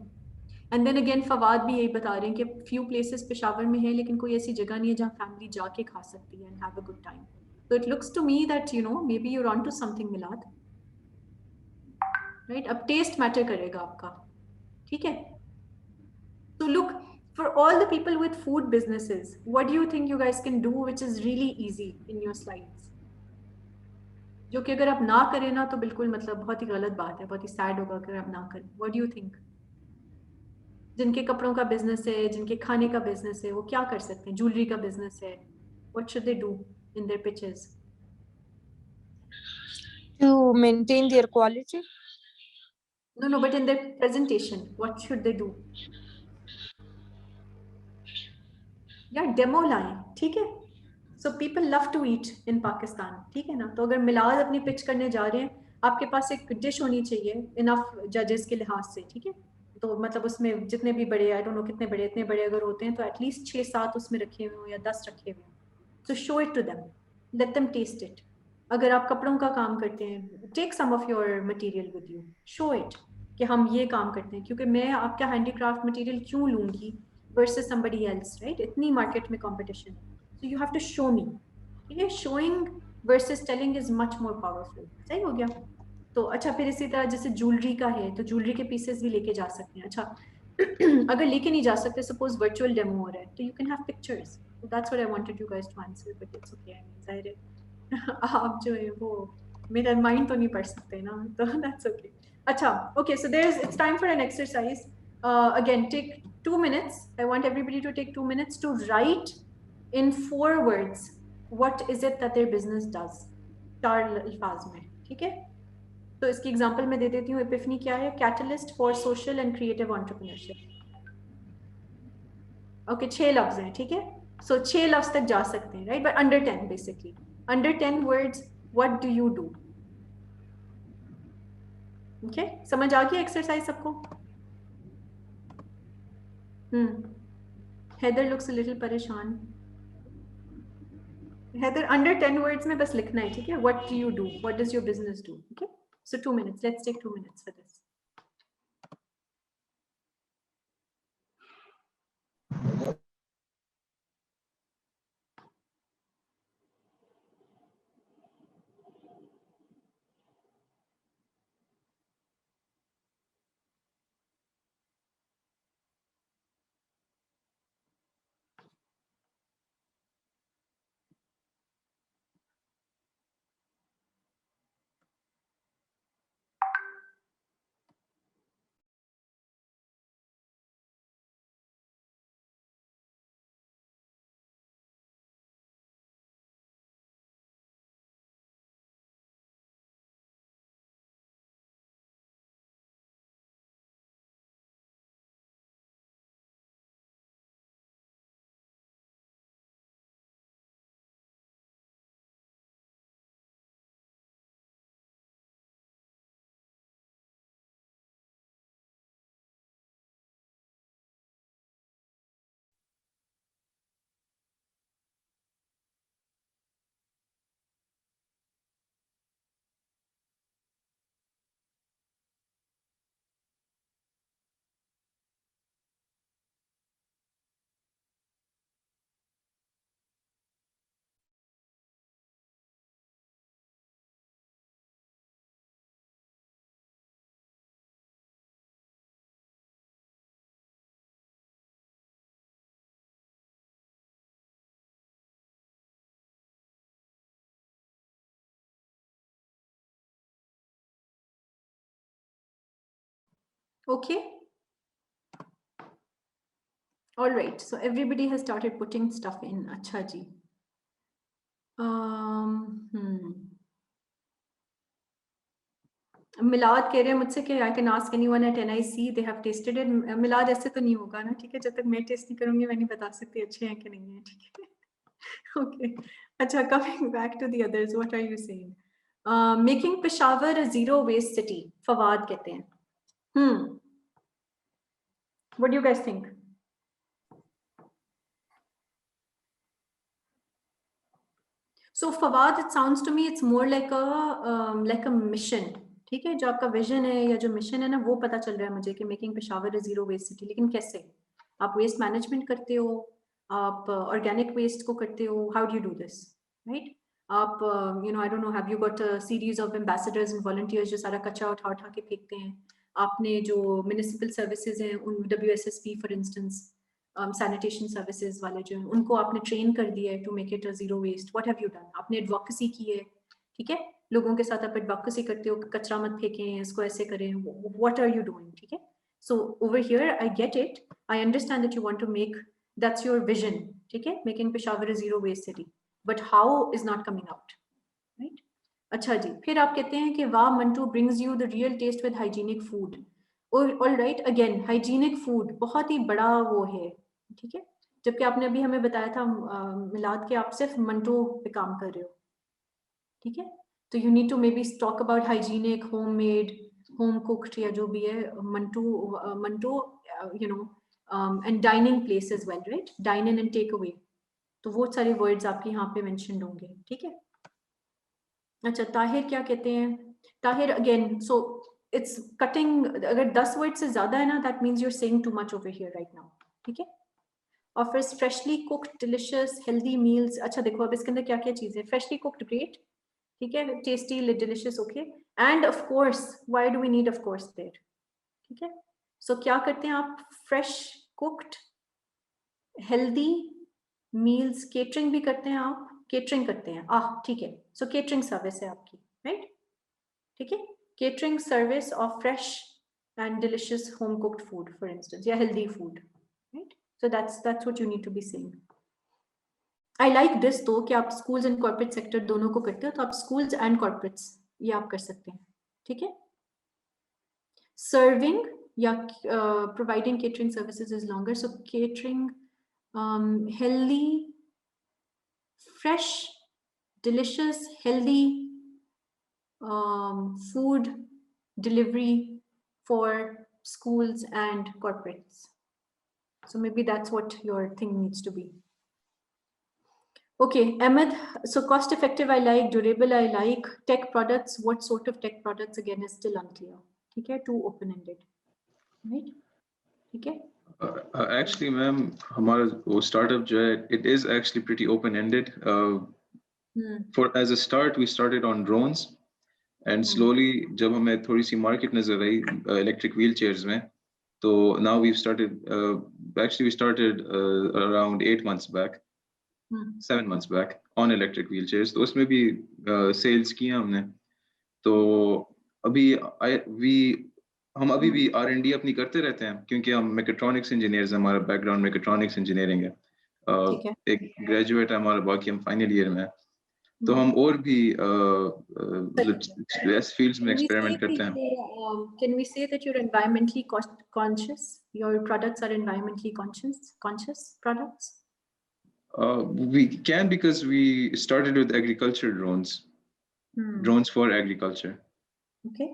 And then again Fawad भी यही बता रहे हैं कि फ्यू प्लेसेस पेशावर में है लेकिन कोई ऐसी जगह नहीं है जहाँ फैमिली जाके खा सकती है and have a good time. So it looks to me that maybe you're onto something, Milad, right? अब टेस्ट मैटर करेगा आपका, ठीक है। So look, for all the people with food businesses, what do you think you guys can do which is really easy in your slides? जो कि अगर आप ना करें ना तो बिल्कुल मतलब बहुत ही गलत बात है, बहुत ही सैड होगा अगर आप ना करें। What do you think? जिनके कपड़ों का बिजनेस है, जिनके खाने का बिजनेस है, वो क्या कर सकते हैं? ज्वेलरी का बिजनेस है, what should they do in their pitches? To maintain their quality. No, but in their presentation, what should they do? या डेमो लाएं, ठीक है। So people love to eat in Pakistan, ठीक है ना। तो अगर मिलाद अपनी पिच करने जा रहे हैं, आपके पास एक डिश होनी चाहिए इनफ जजेस के लिहाज से, ठीक है। तो मतलब उसमें जितने भी बड़े, आई डोंट नो कितने बड़े, इतने बड़े अगर होते हैं तो एटलीस्ट 6-7 उसमें रखे हुए हो या 10 रखे हुए हो। So show it to them, let them taste it. अगर आप कपड़ों का काम करते हैं, take some of your material with you, show it कि हम ये काम करते हैं। क्योंकि मैं आपका हैंडीक्राफ्ट मटेरियल क्यों लूंगी versus somebody else, right? इतनी मार्केट में कंपटीशन है, so you have to show me, ठीक है। showing versus telling is much more powerful। सही हो गया। तो अच्छा, फिर इसी तरह जैसे ज्वेलरी का है तो ज्वेलरी के पीसेस भी लेके जा सकते हैं। अच्छा अगर लेके नहीं जा सकते, सपोज वर्चुअल डेमो हो रहा है, तो you can have pictures. That's what I wanted you guys to answer, but it's okay. I mean जाहिर है आप जो है वो मेरा माइंड तो नहीं पढ़ सकते ना, तो दैट्स ओके। अच्छा, okay, so there is, it's time for an exercise. again, take 2 minutes. I want everybody to take 2 minutes to write in 4 words what is it that their business does, 4 अल्फाज में, ठीक है। तो इसकी example मैं दे देती हूँ। एपिफनी क्या है? Catalyst for social and creative entrepreneurship. Okay, 6 लफ्ज हैं, ठीक है। सो 6 लफ्ज तक जा सकते हैं, right, but under 10 basically, under 10 words. What do you do? Okay, समझ आ गया एक्सरसाइज सबको? हैदर लुक्स अ लिटिल परेशान। हैदर, अंडर 10 वर्ड्स में बस लिखना है, ठीक है। What do you do, what does your business do? Okay, so 2 minutes, let's take 2 minutes for this. Okay. All right. So everybody has started putting stuff in. Acha ji. मिलाद कह रहे हैं मुझसे कि I can ask anyone at NIC, they have tasted it. मिलाद ऐसे तो नहीं होगा ना, ठीक है? जब तक मैं टेस्ट नहीं करूंगी मैं नहीं बता सकती अच्छे हैं कि नहीं है, ठीक है? Okay. अच्छा, coming back to the others, what are you saying? Making Peshawar a zero waste city. Fawad कहते हैं. What do you guys think? So Fawad, it sounds to me it's more like a mission. ठीक है, जो आपका vision है या जो mission है ना, वो पता चल रहा है मुझे कि making Peshawar a zero waste city. लेकिन कैसे? आप वेस्ट मैनेजमेंट करते हो, आप ऑर्गेनिक वेस्ट को करते हो. How do you do this, right? आप I don't know, have you got a series of ambassadors and volunteers जो सारा कचरा उठा उठा के फेंकते हैं? आपने जो म्युनिसिपल सर्विसेज हैं, उन WSSP for instance, sanitation services वाले जो हैं, उनको आपने ट्रेन कर दिया है to make it a zero waste. What have you done? आपने एडवोकेसी की है, ठीक है? लोगों के साथ आप एडवोकेसी करते हो, कचरा मत फेंकें, इसको ऐसे करें. What are you doing? ठीक है. So over here I get it, I understand that you want to make, that's your vision, ठीक है, making Peshawar a zero waste city, but how is not coming out, right? अच्छा जी, फिर आप कहते हैं कि Wah Mantu brings you the real taste with hygienic food. All right, again hygienic food बहुत ही बड़ा वो है, ठीक है? जबकि आपने अभी हमें बताया था मिलाद के आप सिर्फ मंटो पे काम कर रहे हो, ठीक है? तो you need to maybe talk about hygienic, homemade, home cooked या जो भी है, Mantu you know, and dining place as well, right? Dine in and take away. तो वो सारे वर्ड्स आपके यहाँ पे मेंशन्ड होंगे, ठीक है? अच्छा, ताहिर क्या कहते हैं? Tahir again, so it's cutting, अगर 10 वर्ड से ज्यादा है ना, that means you are saying too much over here right now, ठीक है? Offers freshly cooked delicious healthy meals. अच्छा देखो, अब इसके अंदर क्या क्या चीज है? फ्रेशली कुक्ड, ग्रेट, ठीक है, tasty, delicious, okay, and of course, why do we need of course there, ठीक है? सो क्या करते हैं आप? Fresh cooked healthy meals. Catering भी करते हैं आप? केटरिंग करते हैं, ठीक है. सो केटरिंग सर्विस है आपकी, राइट? ठीक है, catering service of fresh and delicious home cooked food for instance, या healthy food, right? So that's what you need to be saying. I like this तो कि आप स्कूल्स एंड कॉर्पोरेट सेक्टर दोनों को करते हो, तो आप स्कूल्स एंड कॉर्पोरेट्स ये आप कर सकते हैं, ठीक है? सर्विंग या providing catering services is longer. So catering, healthy, fresh, delicious, healthy food delivery for schools and corporates. So maybe that's what your thing needs to be. Okay, Ahmed, so cost effective I like, durable I like, tech products, what sort of tech products again is still unclear. Okay, too open-ended, right? Okay. Actually, ma'am, हमारा वो startup जो है, it is actually pretty open-ended. For as a start, we started on drones, and slowly, जब हमें थोड़ी सी market नजर आई electric wheelchairs में, तो now we've started. Actually, we started around 8 months back, 7 months back on electric wheelchairs. तो उसमें भी sales किया हमने. तो अभी हम अभी भी R&D अपनी करते रहते हैं, क्योंकि हम मैकेट्रॉनिक्स इंजीनियर्स, हमारा बैकग्राउंड मैकेट्रॉनिक्स इंजीनियरिंग है. एक ग्रेजुएट है हमारा, बाकी हम फाइनल ईयर में है. तो हम और भी फील्ड्स में एक्सपेरिमेंट करते हैं. Can we say that you're environmentally conscious? Your products are environmentally conscious products? We can, because we started with agriculture drones. Drones for agriculture. Okay,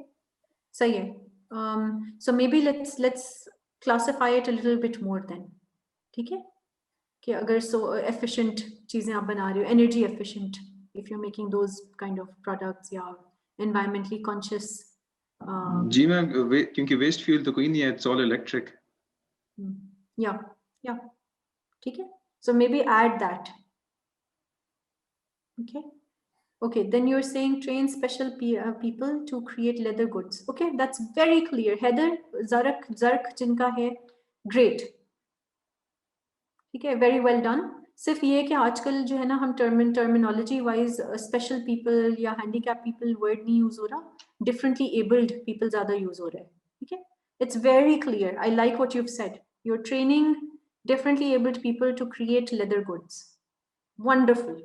so yeah. So maybe let's classify it a little bit more then, ठीक है? कि अगर so efficient चीजें आप बना रहे हो, energy efficient, if you're making those kind of products, या environmentally conscious. जी मैम, क्योंकि waste fuel तो कोई नहीं है, it's all electric. Yeah, ठीक है? So maybe add that. Okay, then you're saying train special people to create leather goods. Okay, that's very clear. Heather, Zark जिनका है, great. ठीक है, very well done. सिर्फ ये कि आजकल जो है ना, हम terminology wise special people या handicap people word नहीं use हो रहा, differently abled people ज़्यादा use हो रहा है, ठीक है? It's very clear. I like what you've said. You're training differently abled people to create leather goods. Wonderful.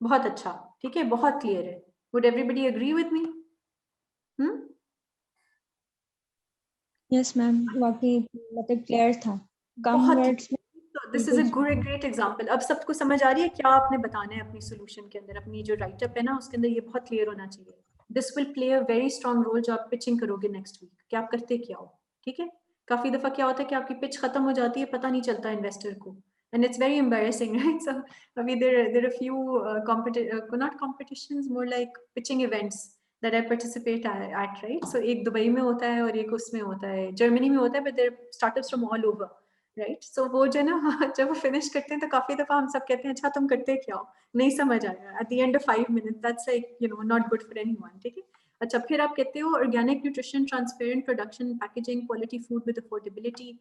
बहुत अच्छा. ठीक है, बहुत clear है. Would everybody agree with me? Yes, ma'am. वाकई मतलब clear था. कम words में. So this is a great example. अब सबको समझ आ रही है क्या आपने बताना है अपनी solution के अंदर, अपनी जो write up है ना उसके अंदर ये बहुत clear होना चाहिए. This will play a very strong role जो आप pitching करोगे next week. कि आप करते क्या हो, ठीक है? काफी दफा क्या होता है कि आपकी pitch खत्म हो जाती है, पता नहीं चलता investor को. And it's very embarrassing, right? So अभी there are a few not competitions, more like pitching events that I participate at, right? So एक दुबई में होता है और एक उसमें होता है, जर्मनी में होता है, but there are startups from all over, right? So वो जो ना जब वो finish करते हैं तो काफी दफा हम सब कहते हैं अच्छा तुम करते क्या हो, नहीं समझ आया. At the end of 5 minutes, that's like not good for anyone, ठीक है? अच्छा फिर आप कहते हो organic nutrition, transparent production, packaging, quality food with affordability.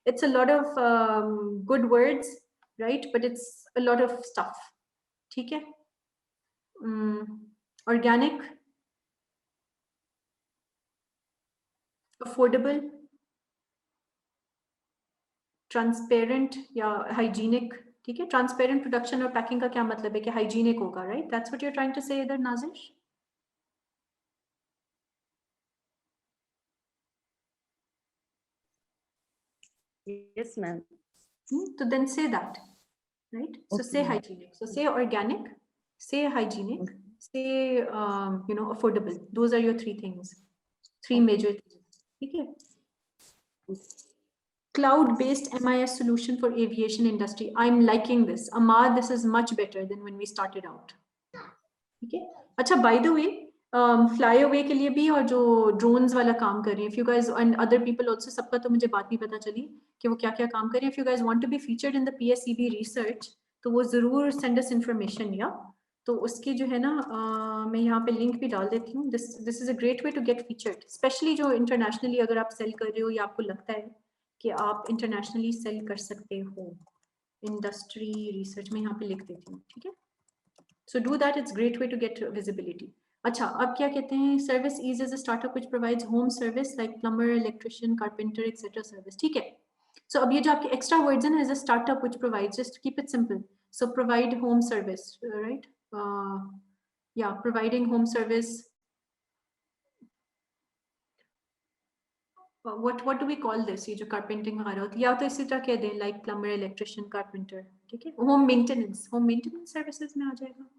It's a lot of good words, right? But it's a lot of stuff, ठीक है? Organic, affordable, transparent या hygienic, ठीक है? Transparent production और packing का क्या मतलब है कि hygienic होगा, right? That's what you're trying to say इधर, नाज़िश? Yes, ma'am. So then say that, right? So say hygienic. So say organic, say hygienic, say affordable. Those are your 3 things, 3 major things. Okay. Cloud-based MIS solution for aviation industry. I'm liking this. Amar, this is much better than when we started out. Okay. अच्छा, by the way, flyaway के लिए भी और जो drones वाला काम कर रहे हैं, if you guys and other people also, सबका तो मुझे बात नहीं पता चली कि वो क्या-क्या काम कर रहे हैं. If you guys want to be featured in the PSEB research, तो वो जरूर send us information, या तो उसकी जो है ना मैं यहाँ पे लिंक भी डाल देती हूँ. This is a great way to get featured, especially जो internationally अगर आप sell कर रहे हो या आपको लगता है कि आप internationally sell कर सकते हो. Industry research में यहाँ पे लिख देती हूँ, ठीक है? So do that. It's a great way to get visibility. अच्छा, अब क्या कहते हैं? Service Ease is a startup which provides home service like plumber, electrician, carpenter, etc. service. ठीक है? So अब ये जो आपके extra words हैं is a startup which provides. Just keep it simple. So provide home service, right? Yeah, providing home service. What do we call this? ये जो carpenting वगैरह होती है, या तो इसी तरह कह दें like plumber, electrician, carpenter. ठीक है? Home maintenance services में आ जाएगा.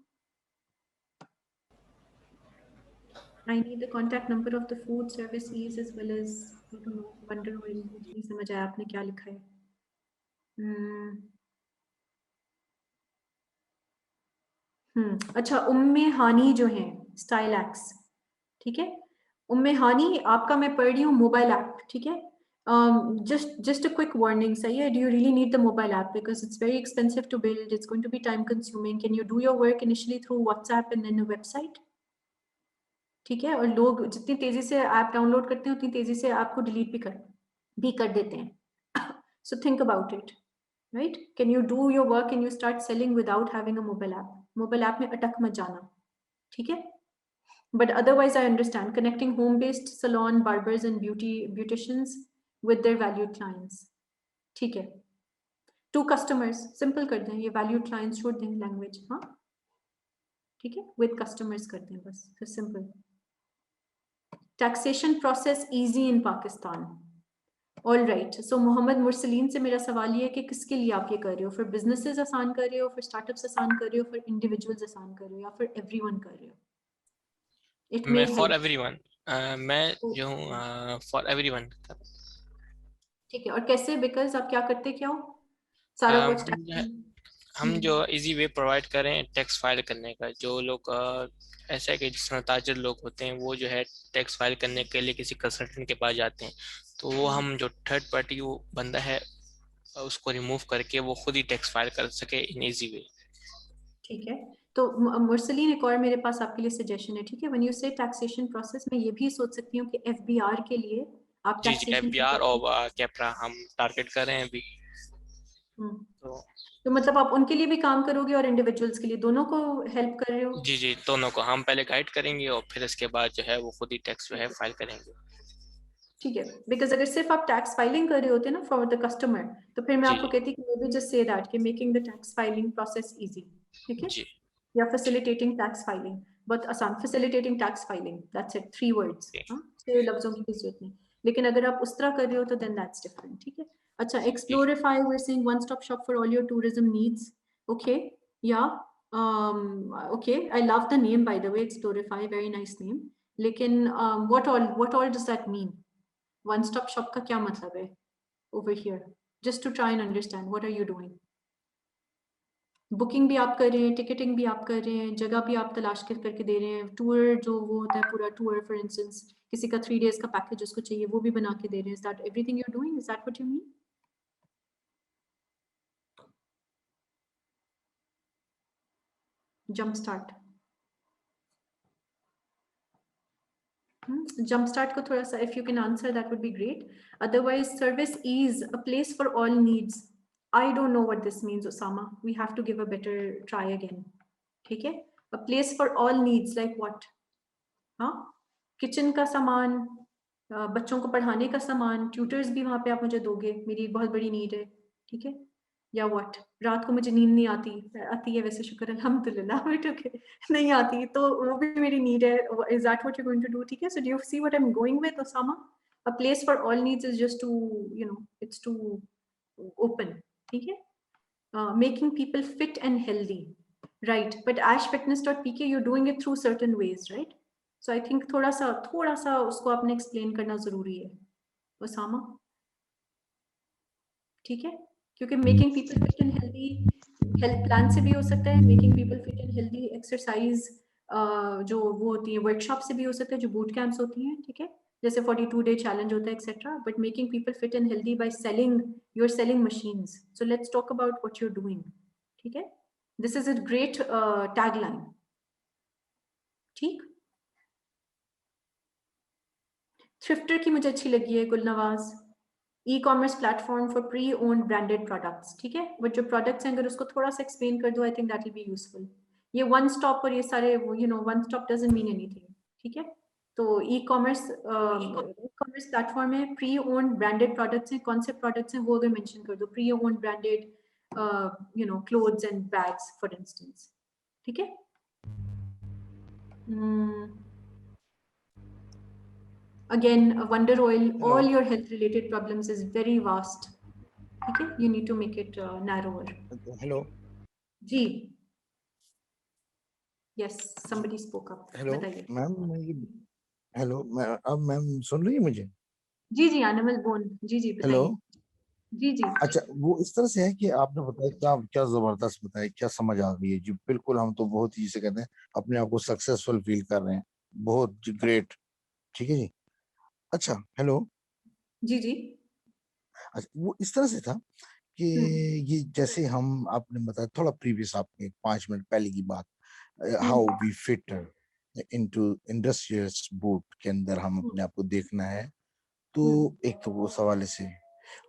I need the contact number of the food service ease as well as, I don't know, wonder oil. नहीं समझ आया आपने क्या लिखा है. अच्छा, उम्मे हानी जो है स्टाइल एक्स, ठीक है? उम्मे हानी आपका मैं पढ़ रही हूँ मोबाइल ऐप, ठीक है? Just a quick warning, सही है? Do you really need the mobile app because it's very expensive to build? It's going to be time consuming. Can you do your work initially through WhatsApp and then a website? ठीक है? और लोग जितनी तेजी से app download करते हैं उतनी तेजी से ऐप को डिलीट भी कर देते हैं. So think about it, right? Can you do your work and you start selling without having a mobile app? Mobile app में अटक मत जाना, ठीक है? But otherwise, I understand connecting home-based salon, barbers, and beauticians with their valued clients. ठीक है? To customers, simple कर दें ये valued clients छोड़ दें language, हाँ? ठीक है? With customers कर दें बस, फिर simple. Taxation process easy in Pakistan. All right. So Mohammad Mursaleen से मेरा सवाल ये है कि किसके लिए आप ये कर रहे हो? For businesses आसान कर रहे हो, for startups आसान कर रहे हो, for individuals आसान कर रहे हो, या for everyone कर रहे हो? मैं for everyone. मैं जो हूँ for everyone. ठीक है. और कैसे? Because आप क्या करते क्या हो? सारा कुछ हम जो इजी वे प्रोवाइड करें टैक्स फाइल करने का. जो लोग ऐसा है कि जिसमें ताजर लोग होते हैं वो जो है टैक्स फाइल करने के लिए किसी कंसल्टेंट के पास जाते हैं, तो वो हम जो थर्ड पार्टी वो बंदा है उसको रिमूव करके वो खुद ही टैक्स फाइल कर सके इन इजी वे. ठीक है. तो मुरसलीन एक और मेरे पास आपके लिए सजेशन है, ठीक है? व्हेन यू से टैक्सेशन प्रोसेस मैं ये भी सोच सकती हूँ कि एफबीआर के लिए आप टैक्सेशन एफबीआर और कैपरा हम टारगेट कर रहे हैं अभी. तो मतलब आप उनके लिए भी काम करोगे और इंडिविजुअल्स के लिए, दोनों को हेल्प कर रहे हो? जी दोनों को हम पहले गाइड करेंगे और फिर इसके बाद जो है वो खुद ही टैक्स जो है फाइल करेंगे. ठीक है, बिकॉज अगर सिर्फ आप टैक्स फाइलिंग कर रहे होते ना फॉर द कस्टमर, तो फिर मैं जी आपको कहती कि maybe just say that कि making the tax filing process easy, ठीक है, जी या फैसिलिटेटिंग टैक्स फाइलिंग, बहुत आसान, facilitating tax filing, that's it, 3 words, हाँ, 6 लफ्जों की जरूरत नहीं, लेकिन अगर आप उस तरह कर रहे हो तो देन दैट्स डिफरेंट, ठीक है। अच्छा, Explorify, we are saying one stop shop for all your tourism needs, okay, yeah okay, I love the name by the way, Explorify, very nice name, लेकिन what all does that mean? One stop shop का क्या मतलब है over here? Just to try and understand, what are you doing? Booking भी आप कर रहे हैं, टिकटिंग भी आप कर रहे हैं, जगह भी आप तलाश करके दे रहे हैं, टूर जो वो होता है पूरा टूर, फॉर इंस्टेंस किसी का 3 days का पैकेज उसको चाहिए वो भी बना के दे रहे हैं, is that everything you are doing, is that what you mean? Jump start, jump start को थोड़ा सा if you can answer that would be great, otherwise service is a place for all needs, I don't know what this means Usama, we have to give a better try again, ठीक है, a place for all needs like what, हाँ, kitchen का सामान, बच्चों को पढ़ाने का सामान, ट्यूटर्स भी वहां पे आप मुझे दोगे, मेरी बहुत बड़ी नीड है, ठीक है, या व्हाट, रात को मुझे नींद नहीं आती, आती है वैसे शुक्र अल्हम्दुलिल्लाह, बट ओके नहीं आती तो वो भी मेरी नीड है, is that what you going to do, ठीक है, so do you see what I am going with Usama, a place for all needs is just to you know it's too open, ठीक है, making people fit and healthy, right, but ashfitness.pk you're doing it through certain ways, right, so I think थोड़ा सा उसको आपने explain करना जरूरी है उसामा, ठीक है, क्योंकि making people fit and healthy health plan से भी हो सकता है, making people fit and healthy exercise जो वो होती है वर्कशॉप से भी हो सकता है, जो बूट कैंप्स होती हैं, ठीक है, जैसे 42 डे चैलेंज होता है etcetera, but making people fit and healthy by selling, you are selling machines, so let's talk about what you are doing, ठीक है, this is a great tagline, ठीक, थ्रिफ्टर की मुझे अच्छी लगी है Gulnawaz, e commerce platform for pre owned branded products, ठीक है, बट जो प्रोडक्ट्स हैं अगर उसको थोड़ा सा एक्सप्लेन कर दो, I think that will be useful, ये वन स्टॉप और ये सारे you know one stop doesn't mean anything, ठीक है, तो ई कॉमर्स प्लेटफॉर्म है, प्री ओन्ड ब्रांडेड प्रोडक्ट्स हैं, कौन से प्रोडक्ट्स हैं वो अगर मेंशन कर दो, pre owned branded you know clothes and bags for instance, ठीक है, again Wonder Oil, all your health related problems is very vast, okay, you need to make it narrower. Hello. जी, yes, somebody spoke up. Hello बताइए. Ma'am, hello ma'am, अब ma'am सुन रही है मुझे? जी जी एनिमल बोन, जी जी हेलो, बताइए. जी जी अच्छा वो इस तरह से है कि आपने बताया, क्या क्या जबरदस्त बताया, क्या समझ आ गई है जी, बिल्कुल हम तो बहुत ही जिसे कहते हैं अपने आप को सक्सेसफुल फील कर रहे हैं, बहुत ग्रेट, ठीक है जी। अच्छा हेलो, जी जी अच्छा वो इस तरह से था कि ये जैसे हम आपने बताया थोड़ा प्रीवियस, आपने 5 मिनट पहले की बात, how we fit into industrials बूट के अंदर हम अपने आप को देखना है, तो एक तो वो सवाल से,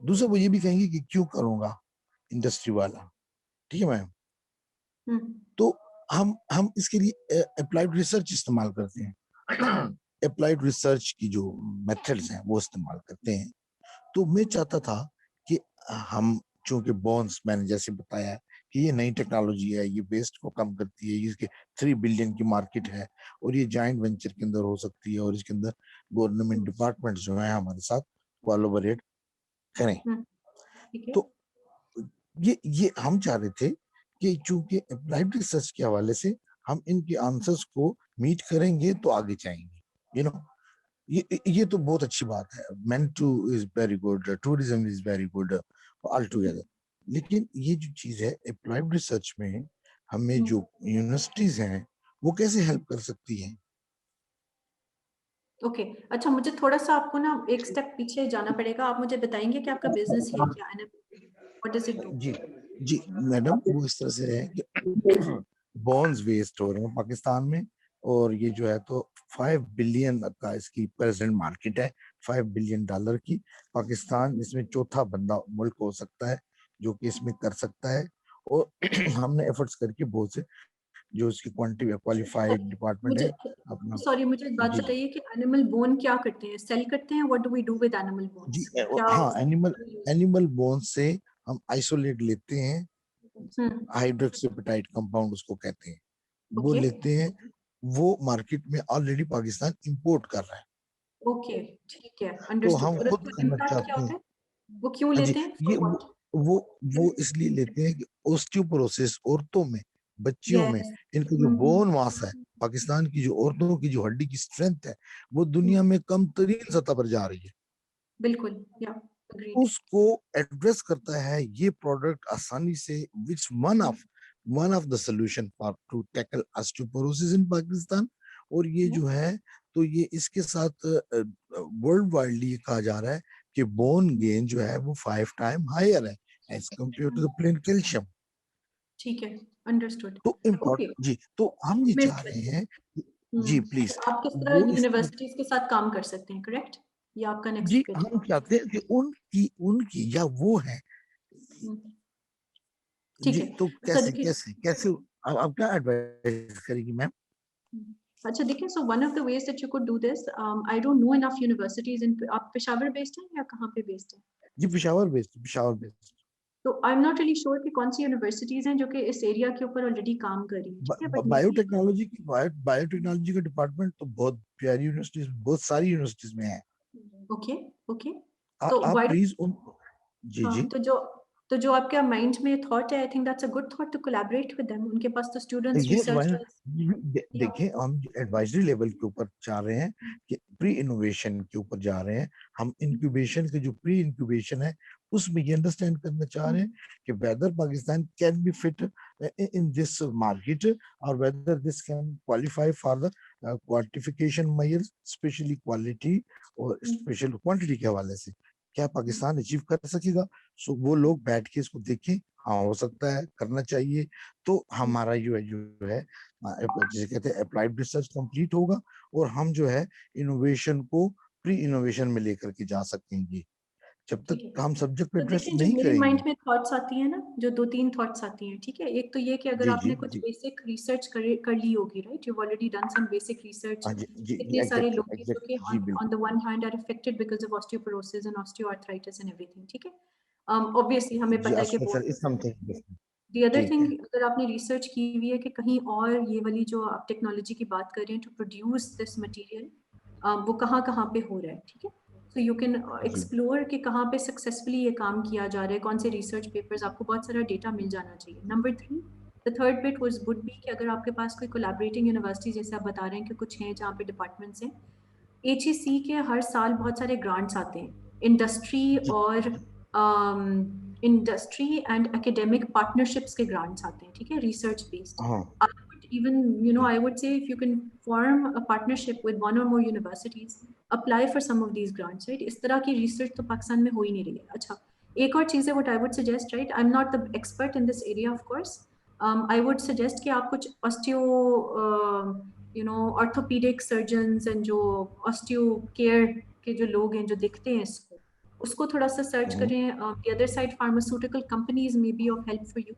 दूसरा वो ये भी कहेंगे कि क्यों करूंगा इंडस्ट्री वाला, ठीक है मैम, तो हम इसके लिए अप्लाइड रिसर्च इस्तेमाल करते हैं, अप्लाइड रिसर्च की जो मेथड्स हैं वो इस्तेमाल करते हैं, तो मैं चाहता था कि हम, चूंकि बॉन्ड्स मैंने जैसे बताया कि ये नई टेक्नोलॉजी है, ये वेस्ट को कम करती है, इसके 3 बिलियन की मार्केट है और ये जॉइंट वेंचर के अंदर हो सकती है, और इसके अंदर गवर्नमेंट डिपार्टमेंट जो है हमारे साथ कोलैबोरेट करें, तो ये हम चाह रहे थे कि चूंकि अप्लाइड रिसर्च के हवाले से हम इनके आंसर्स को मीट करेंगे तो आगे जाएंगे, यू नो, ये तो बहुत अच्छी बात है, mentor is very good, tourism is very good all together, लेकिन ये जो चीज है अप्लाइड रिसर्च में हमें जो यूनिवर्सिटीज हैं वो कैसे हेल्प कर सकती हैं? ओके, अच्छा मुझे थोड़ा सा आपको ना एक स्टेप पीछे जाना पड़ेगा, आप मुझे बताएंगे कि आपका बिजनेस है क्या है, व्हाट डज इट डू? जी जी मैडम, वो इस तरह से है कि बॉन्ड्स वेस्ट हो रहे हैं पाकिस्तान में, और ये जो है तो 5 बिलियन का इसकी प्रेजेंट मार्केट है, $5 बिलियन की, पाकिस्तान इसमें चौथा बंदा मुल्क हो सकता है जो कि इसमें कर सकता है, और हमने एफर्ट्स करके बहुत से जो उसकी क्वालिफाइड डिपार्टमेंट है अपना। सॉरी मुझे एक बात जी बताइए कि एनिमल बोन क्या करते हैं, सेल करते हैं? What do we do with animal जी बोन्स? क्या हाँ, एनिमल बोन से हम आइसोलेट लेते हैं, हाइड्रोक्सीपेटाइड कंपाउंड उसको कहते हैं, वो ओके लेते हैं, वो मार्केट में ऑलरेडी पाकिस्तान इंपोर्ट कर रहा है, ओके ठीक है, तो अंडरस्टूड। हम और खुद उसका करना इम्पैक्ट क्या चाहते होता हैं। है? वो क्यों हाँ जी, लेते हैं? ये फॉर व्हाट? वो इसलिए लेते हैं कि ऑस्टियोपोरोसिस औरतों में, बच्चियों में, यस इनका जो बोन मास है, पाकिस्तान की जो औरतों की जो हड्डी की स्ट्रेंथ है, वो दुनिया में कम तरीन सतह पर जा रही है, बिल्कुल, या अग्रीड। उसको एड्रेस करता है ये प्रोडक्ट आसानी से, which one of the solution for to tackle osteoporosis in Pakistan. और ये जो है, तो ये इसके साथ वर्ल्ड वाइडली कहा जा रहा है कि बोन गेन जो है वो 5 टाइम हायर है as compared to the plain calcium. ठीक है, अंडरस्टूड। तो ओके इम्पोर्टेंट जी, तो हम ये चाह रहे हैं जी प्लीज, आप किस वो तरह इस तरह यूनिवर्सिटीज के साथ काम कर सकते हैं, करेक्ट? ये आपका नेक्स्ट जी, क्वेश्चन। हम चाहते हैं कि उनकी उनकी या वो है ठीक जी, है। तो अच्छा कैसे देखिए, कैसे कैसे आप क्या एडवाइस करेगी मैम? अच्छा देखिए, so one of the ways that you could do this, I don't know enough universities in, आप पेशावर बेस्ड हैं या कहाँ पे बेस्ड हैं? जी पेशावर बेस्ड। तो आई एम नॉट रियली श्योर कि कौन सी यूनिवर्सिटीज हैं जो कि इस एरिया के ऊपर ऑलरेडी काम कर रही हैं, ठीक है? बट बायोटेक्नोलॉजी का डिपार्टमेंट तो बहुत प्यारी यूनिवर्सिटीज, बहुत सारी यूनिवर्सिटीज में है। ओके ओके, तो आप व्हाई प्लीज उन जी हाँ, जी तो जो आपके माइंड में थॉट है, I think that's a good thought to collaborate with them. उनके पास तो स्टूडेंट्स, ये रिसर्चर्स, देखिए, हम एडवाइजरी लेवल के ऊपर जा रहे हैं कि प्री इनोवेशन के ऊपर जा रहे हैं हम। इंक्यूबेशन के जो प्री इंक्यूबेशन है, उसमें ये अंडरस्टैंड करना चाह रहे हैं कि whether Pakistan can be fit in this market, और whether this can qualify for the quantification measures, specially quality और स्पेशल क्वांटिटी के हवाले से क्या पाकिस्तान अचीव कर सकेगा। सो वो लोग बैठ के इसको देखें, हाँ हो सकता है, करना चाहिए। तो हमारा जो है जिसे कहते हैं अप्लाइड रिसर्च कंप्लीट होगा, और हम जो है इनोवेशन को प्री इनोवेशन में लेकर के जा सकेंगे। जब ठीक तक है। हम सब्जेक्ट को तो एड्रेस देखिए, जो नहीं मेरे माइंड करेंगे। में थॉट्स आती हैं ना, जो 2-3 थॉट्स आती हैं, ठीक है? एक तो ये कि अगर जी जी आपने कुछ जी बेसिक रिसर्च कर ली होगी, right? You already done some basic research. हाँ जी इतने सारे लोग हैं जो कि जी ऑन बिल्कुल the one hand are affected because of osteoporosis and osteoarthritis and everything, ठीक है? ऑब्वियसली हमें जी। पता है कि वो, sir is something the other ठीक थिंग, है अगर आपने रिसर्च की हुई है कि कहीं और ये वाली जो आप टेक्नोलॉजी की बात कर रहे हैं टू प्रोड्यूस दिस मटेरियल, वो कहाँ कहाँ पे हो रहा है, ठीक है? सो यू कैन जी एक्सप्लोर कि कहाँ पे सक्सेसफुली ये काम किया जा रहा है, कौन से रिसर्च पेपर्स, आपको बहुत सारा डेटा मिल जाना चाहिए। Number 3, the third bit would be कि अगर आपके पास कोई कोलैबोरेटिंग यूनिवर्सिटी, जैसे आप बता रहे हैं कि कुछ हैं जहाँ पे डिपार्टमेंट्स हैं, HEC के हर साल बहुत सारे ग्रांट्स आते हैं इंडस्ट्री जी और इंडस्ट्री एंड एकेडमिक पार्टनरशिप्स के ग्रांट्स आते हैं, ठीक है? Research based. हाँ Even, you know, I would say if you can form a partnership with one or more universities, apply for some of these grants, right? इस तरह की research तो पाकिस्तान में हो ही नहीं रही है। अच्छा, एक और चीज़ है what I would suggest, right? I'm not the expert in this area, of course. I would suggest कि आप कुछ you know, orthopedic surgeons and जो osteo care के जो लोग हैं जो देखते हैं इसको, उसको थोड़ा सा सर्च करें। The other side, pharmaceutical companies may be of help for you.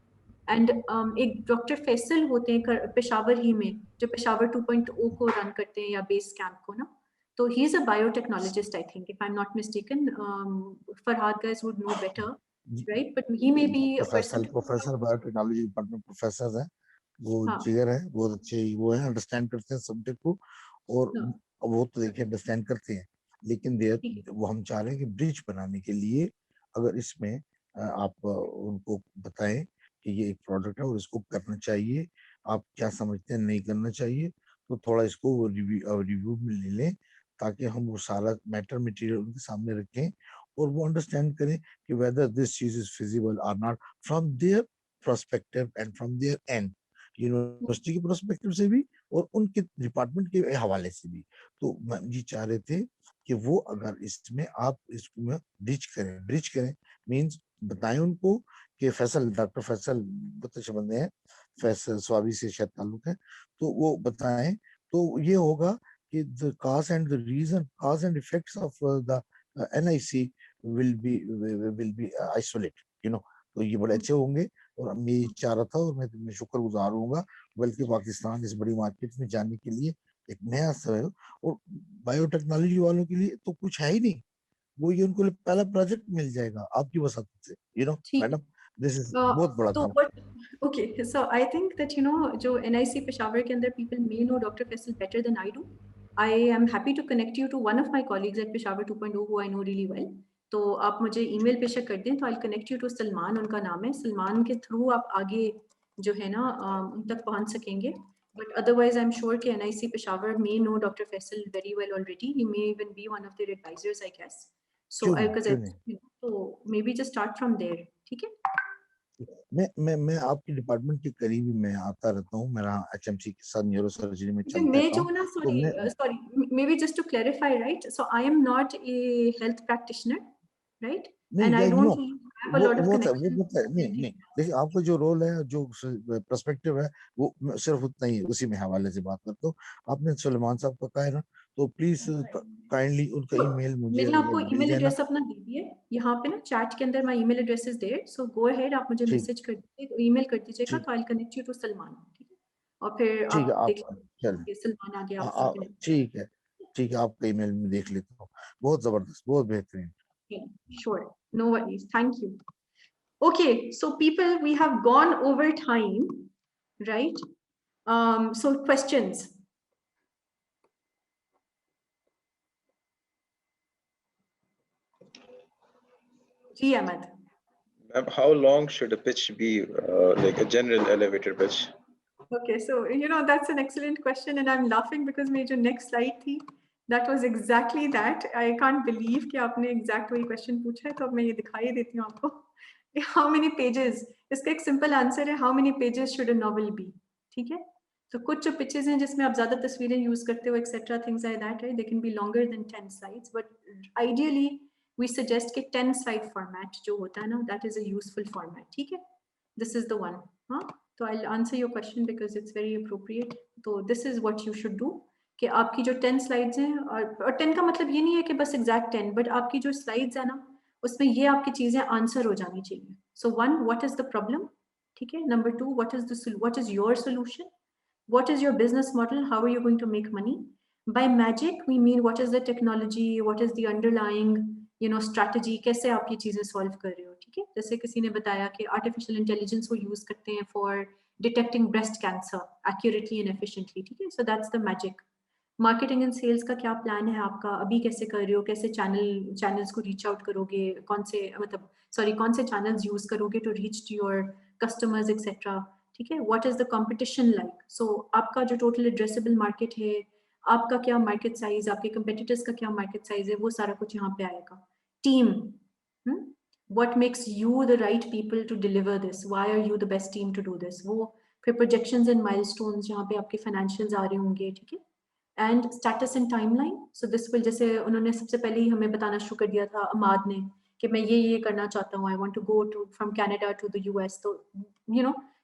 And एक डॉक्टर फैसल होते हैं पेशावर ही में, जो पेशावर 2.0 को रन करते हैं या बेस कैंप को ना, तो he is a biotechnologist, I think, if I am not mistaken. Farhad guys would know better, right? But he may be a person professor biotechnology department professor है, वो हाँ जिगर है, बहुत अच्छे वो है, अंडरस्टैंड करते हैं सब्जेक्ट को। और हाँ, वो तो देखिए अंडरस्टैंड करते हैं, लेकिन देर ठीक है। वो हम चाह रहे हैं कि ब्रिज बनाने के लिए अगर इसमें आप उनको बताएं कि ये एक प्रोडक्ट है और इसको करना चाहिए, आप क्या समझते हैं नहीं करना चाहिए, तो थोड़ा इसको रिव्यू में ले लें, ताकि हम वो सारा मैटर मटेरियल उनके सामने रखें और वो अंडरस्टैंड करें कि whether this चीज is feasible or not from their perspective and from their end, university के पर्सपेक्टिव से भी और उनके डिपार्टमेंट के हवाले से भी। तो मैम जी चाह रहे थे कि वो अगर इसमें आप इसमें ब्रिज करें मींस बताएं उनको कि फैसल, डॉक्टर फैसल बहुत अच्छे बंदे हैं, फैसल स्वाबी से शायद ताल्लुक है, तो वो बताएं तो ये होगा कि the cause and the reason, cause and effects of the NIC will be isolate, तो ये बड़े अच्छे होंगे और मैं ये चाह रहा था और मैं शुक्रगुजार होऊंगा बल्कि पाकिस्तान इस बड़ी मार्केट में जाने के लिए एक नया समय। और बायोटेक्नोलॉजी वालों के लिए तो कुछ है ही नहीं, वो ये उनको पहला प्रोजेक्ट मिल जाएगा आपकी वसात से, मैडम दिस इज बहुत बड़ा तो काम। okay, so I think that जो NIC पेशावर के अंदर people may know Dr. Faisal better than I do. I am happy to connect you to one of my colleagues at Peshawar 2.0 who I know really well. तो आप मुझे email पेशक कर दें तो I'll connect you to Salman, उनका नाम है, सलमान के थ्रू आप आगे जो है ना उन तक पहुंच सकेंगे। But otherwise I'm sure कि NIC Peshawar may know Dr. Faisal very well already. He may even be one of their advisors, I guess. So so maybe just start from there. ठीक है? मैं आपके डिपार्टमेंट के करीब ही मैं आता रहता हूँ, मेरा HMC के साथ न्यूरो सर्जरी में चलता मैं रहता जो हूँ। ना sorry maybe just to clarify, right, so I am not a health practitioner, right, and I don't have a lot of connections. नहीं देखिए आपका जो रोल है, जो पर्सपेक्टिव है, वो सिर्फ उतना ही, उसी में हवाले से बात करता हूँ। आपने सुलेमान साहब का कहा है ना, तो प्लीज काइंडली उनका ईमेल मुझे मैंने आपको मिल ईमेल जाए ना। एड्रेस अपना दे दिया यहाँ पे ना चैट के अंदर, my email address is there, so go ahead, आप मुझे मैसेज कर दीजिए, ईमेल कर दीजिएगा, तो I will connect you to Salman, ठीक है, और फिर ठीक है, आप आप देखिए सलमान आ गया आप ठीक है, आपका ईमेल में देख लेता हूँ। बहुत जबरदस्त, बहुत बेहतरीन। Sure, no worries, thank you. Okay, so people, we have gone over time, right? So questions. Ji Ahmed. How long should a pitch be, like a general elevator pitch? Okay, so that's an excellent question, and I'm laughing because my next slide थी, that was exactly that. I can't believe कि आपने exact वही question पूछा है, तो अब मैं ये दिखाई देती हूँ आपको। How many pages? इसका एक simple answer है, how many pages should a novel be? ठीक है? तो कुछ जो pitches हैं जिसमें आप ज़्यादा तस्वीरें use करते हो, etc. things like that, right? They can be longer than 10 slides, but ideally we suggest कि 10 slide format जो होता है ना, that is a useful format. ठीक है? This is the one. हाँ? So I'll answer your question because it's very appropriate. So this is what you should do. कि आपकी जो 10 slides हैं, और 10 का मतलब ये नहीं है कि बस exact 10, but आपकी जो slides है ना, उसमें ये आपकी चीजें आंसर हो जानी चाहिए। So 1, what is the problem? ठीक है? Number 2, what is your solution? What is your business model? How are you going to make money? By magic, we mean what is the technology? What is the underlying strategy? कैसे आप ये चीजें solve कर रहे हो? ठीक है? जैसे किसी ने बताया कि artificial intelligence को use करते हैं for detecting breast cancer accurately and efficiently. ठीक है? So that's the magic. Marketing and sales का क्या प्लान है आपका, अभी कैसे कर रहे हो, कैसे चैनल्स को रीच आउट करोगे, कौन से चैनल्स यूज करोगे to reach to your customers etcetera. ठीक है? What is the competition like, so आपका जो टोटल एड्रेसेबल मार्केट है, आपका क्या मार्केट साइज, आपके कंपेटिटर्स का क्या मार्केट साइज है, वो सारा कुछ यहाँ पे आएगा। Team, what makes you the right people to deliver this, why are you the best team to do this, वो फिर projections and milestones जहाँ पे आपके financials आ रहे होंगे। ठीक है? And status and timeline. So this will, जैसे उन्होंने सबसे पहले ही हमें बताना शुरू कर दिया था अमाद ने कि मैं ये करना चाहता हूँ, I want to go from Canada to the US. तो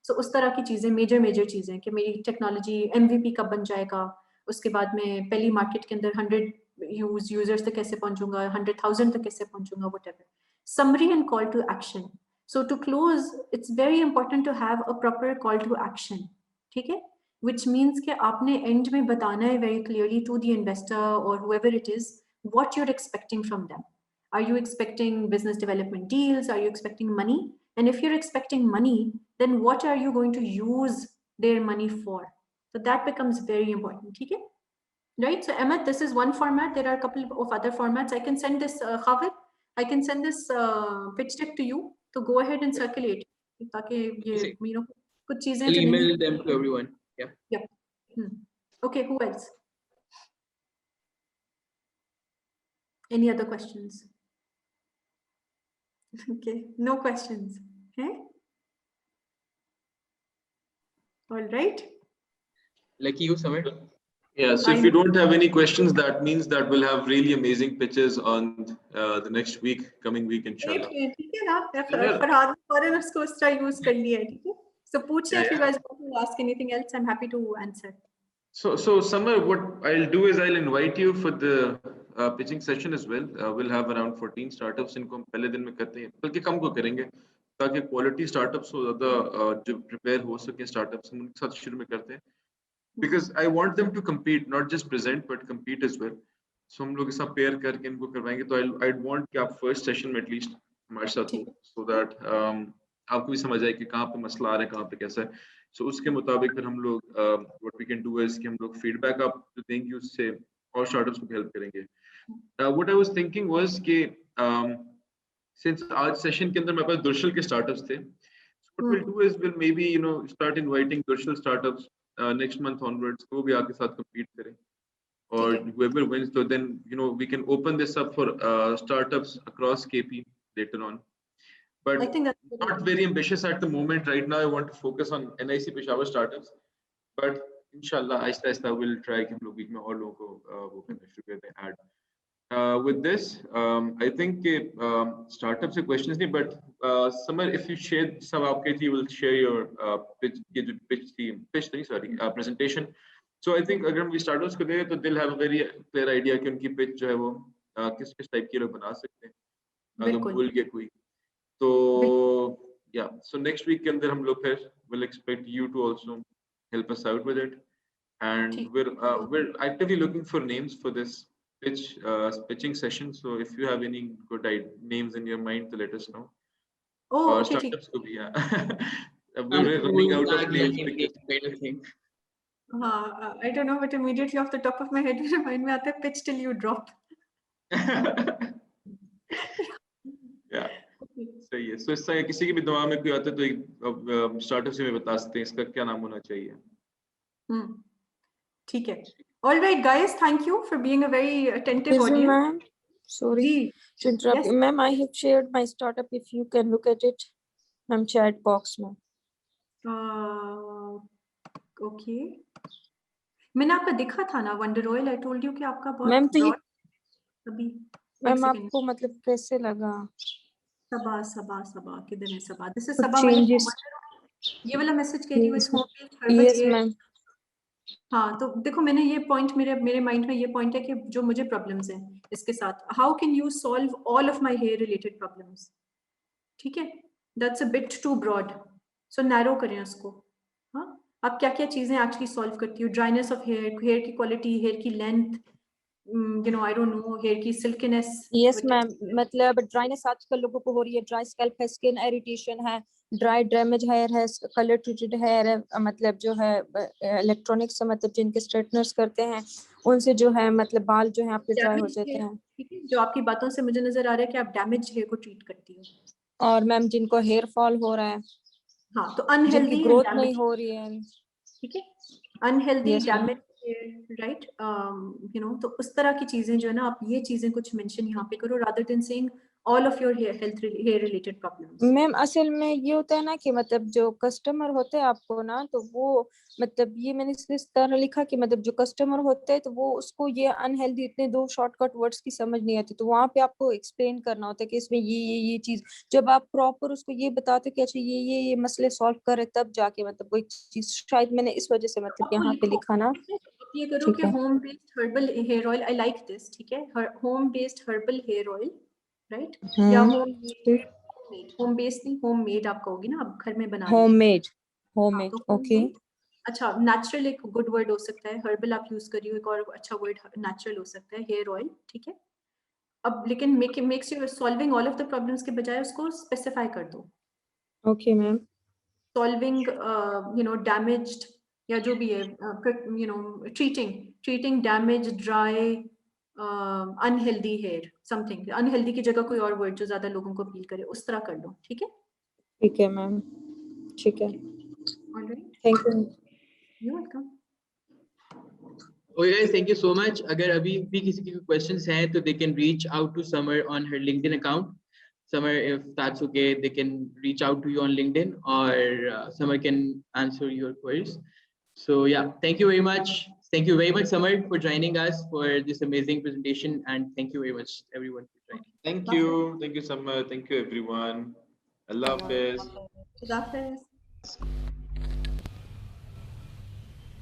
so उस तरह की चीजें, मेजर चीजें कि मेरी टेक्नोलॉजी MVP कब बन जाएगा, उसके बाद में पहली मार्केट के अंदर 100 यूजर्स तक कैसे पहुंचूंगा, 100,000 तक कैसे पहुंचूंगा, whatever. Summary and call to action. So to close, it's very important to have a proper call to action. ठीक है? Which means कि आपने end में बताना है very clearly to the investor or whoever it is what you're expecting from them. Are you expecting business development deals? Are you expecting money? And if you're expecting money, then what are you going to use their money for? So that becomes very important. ठीक है? Right? So Ahmed, this is one format. There are a couple of other formats. I can send this, Khalid, I can send this pitch deck to you. So go ahead and circulate. ताकि ये कुछ चीजें I'll जो email नहीं, them to everyone. Yeah. Okay, who else? Any other questions? Okay, no questions. Okay. All right. Lucky you, Samir. Yeah, so if you don't have any questions, that means that we'll have really amazing pitches on the next week, coming week, inshallah. ठीक है ना? फरहाद फौरन उसको उस तरह use कर लिया है, ठीक है? So पूछिए, if you guys want to ask anything else, I'm happy to answer. So Samir, what I'll do is I'll invite you for the pitching session as well. We'll have around 14 startups, इनको हम पहले दिन में करते हैं, बल्कि कम को करेंगे, ताकि क्वालिटी स्टार्टअप्स हो ज़्यादा जो प्रिपेयर हो सके स्टार्टअप्स हम उनके साथ शुरू में करते हैं because I want them to compete, not just present but compete as well. So हम लोग ऐसा पेयर करके इनको करवाएंगे तो I'd want कि आप फर्स्ट सेशन में एटलीस्ट हमारे साथ हो so that आपको भी समझ आए कि कहाँ पे मसला आ रहा है कहाँ पे कैसा है. So उसके मुताबिक फिर हम लोग what we can do is कि हम लोग फीडबैक आप जो देंगे उससे और स्टार्टअप्स को हेल्प करेंगे. What I was thinking was कि since आज सेशन के अंदर मेरे पास दुर्शल के स्टार्टअप्स थे, so what we'll do is we'll maybe start inviting दुर्शल स्टार्टअप्स next month onwards वो भी आपके साथ compete करें और whoever wins so then we can open this up for startups across KP later on, but I think that's not very ambitious at the moment. Right now I want to focus on NIC Peshawar startups, but inshallah Aahista Aahista we'll try कि हम लोग बीच में और लोगों को वो करना शुरू करते हैं add. With this, I think startup से questions नहीं, but Samar, if you share some आपके you will share your presentation. So I think अगर हम startups को दें तो they'll have a very clear idea कि उनकी pitch जो है वो किस type की लोग बना सकते हैं अगर भूल गए कोई. तो yeah, so next week के अंदर हम लोग फिर will expect you to also help us out with it, and we're actively looking for names for this pitching session. So if you have any good names in your mind, to let us know. Oh, okay. Startups could be, yeah. We're running out of names. I don't know, but immediately off the top of my head, remind me आता है pitch till you drop. Yeah. सही है. So इससे किसी की भी दिमाग में कोई आता है तो एक स्टार्टअप से मैं बता सकते हैं इसका क्या नाम होना चाहिए. ठीक है. All right, guys, thank you for being a very attentive audience. Ma'am, sorry to interrupt you. Ma'am, I have shared my startup. If you can look at it, ma'am, chat box, ma'am. Okay. मैंने आपका दिखा था ना Wonder Oil. I told you कि आपका बहुत ma'am तो ये अभी मैम आपको मतलब कैसे लगा? सबा किधर है सबा? This is सबा. ये वाला मैसेज कह रही हूँ इस home page herbal Yes, hair. ma'am. हाँ तो देखो मैंने ये पॉइंट मेरे माइंड में ये पॉइंट है कि जो मुझे प्रॉब्लम्स हैं इसके साथ how can you solve all of my hair related problems. ठीक है, that's a bit too broad, so narrow करें उसको. हाँ, आप क्या क्या चीजें एक्चुअली सॉल्व करती हो? ड्राइनेस ऑफ हेयर की क्वालिटी, हेयर की length, I don't know, hair की सिल्कीनेस. यस मैम, मतलब ड्राइनेस आजकल लोगों को हो रही है, ड्राई स्कैल्प है, स्किन इरिटेशन है, ड्राई डैमेज हेयर है, कलर ट्रीटेड हेयर है, मतलब जो है इलेक्ट्रॉनिक्स से मतलब जिनके स्ट्रेटनर्स करते हैं उनसे जो है मतलब बाल जो है आपके ड्राई हो जाते हैं. ठीक है, जो आपकी बातों से मुझे नजर आ रहा है कि आप डैमेज हेयर को ट्रीट करती हो. और मैम जिनको हेयर फॉल हो रहा है, हाँ तो अनहेल्दी ग्रोथ नहीं हो रही है, ठीक है, अनहेल्दी डैमेज, राइट, तो उस तरह की चीजें जो है ना, आप ये चीजें कुछ मेंशन यहाँ पे करो rather than saying all of your hair related problems. Ma'am असल में ये होता है ना कि मतलब जो कस्टमर होते हैं आपको ना, तो वो मतलब ये मैंने इस तरह लिखा कि मतलब जो कस्टमर होते हैं तो वो उसको ये अनहेल्दी इतने दो शॉर्टकट वर्ड्स की समझ नहीं आती, तो वहाँ पे आपको एक्सप्लेन करना होता है कि इसमें ये चीज, जब आप प्रॉपर उसको ये बताते कि अच्छा ये मसले सॉल्व करे तब जाके मतलब कोई चीज, शायद मैंने इस वजह से मतलब यहाँ पे लिखा ना. ये करो कि home based herbal hair oil, I like this. ठीक है, home based herbal hair oil, right, या होम बेस्ड नहीं, होम मेड आप कहोगी ना, आप घर में बना होम मेड. ओके, अच्छा, नेचुरल एक गुड वर्ड हो सकता है, हर्बल आप यूज करिए, एक और अच्छा वर्ड नेचुरल हो सकता है, हेयर ऑयल. ठीक है, अब लेकिन makes you solving all of the problems के बजाय उसको स्पेसिफाई कर दो. Okay ma'am. सॉल्विंग डैमेज्ड या जो भी है, treating damage, dry, unhealthy hair, something unhealthy की जगह कोई और वर्ड जो ज्यादा लोगों को अपील करे, उस तरह कर लो. ठीक है, ठीक है मैम, ठीक है. Alright, thank you. You welcome. Okay guys, thank you so much. अगर अभी भी किसी की questions हैं तो they can reach out to Samar on her LinkedIn account. Samar, if that's okay, they can reach out to you on LinkedIn, or Samar can answer your queries. So yeah, thank you very much. Thank you very much, Samar, for joining us for this amazing presentation, and thank you very much everyone for joining. Thank you Samar, thank you everyone. Allah Hafiz. Allah Hafiz.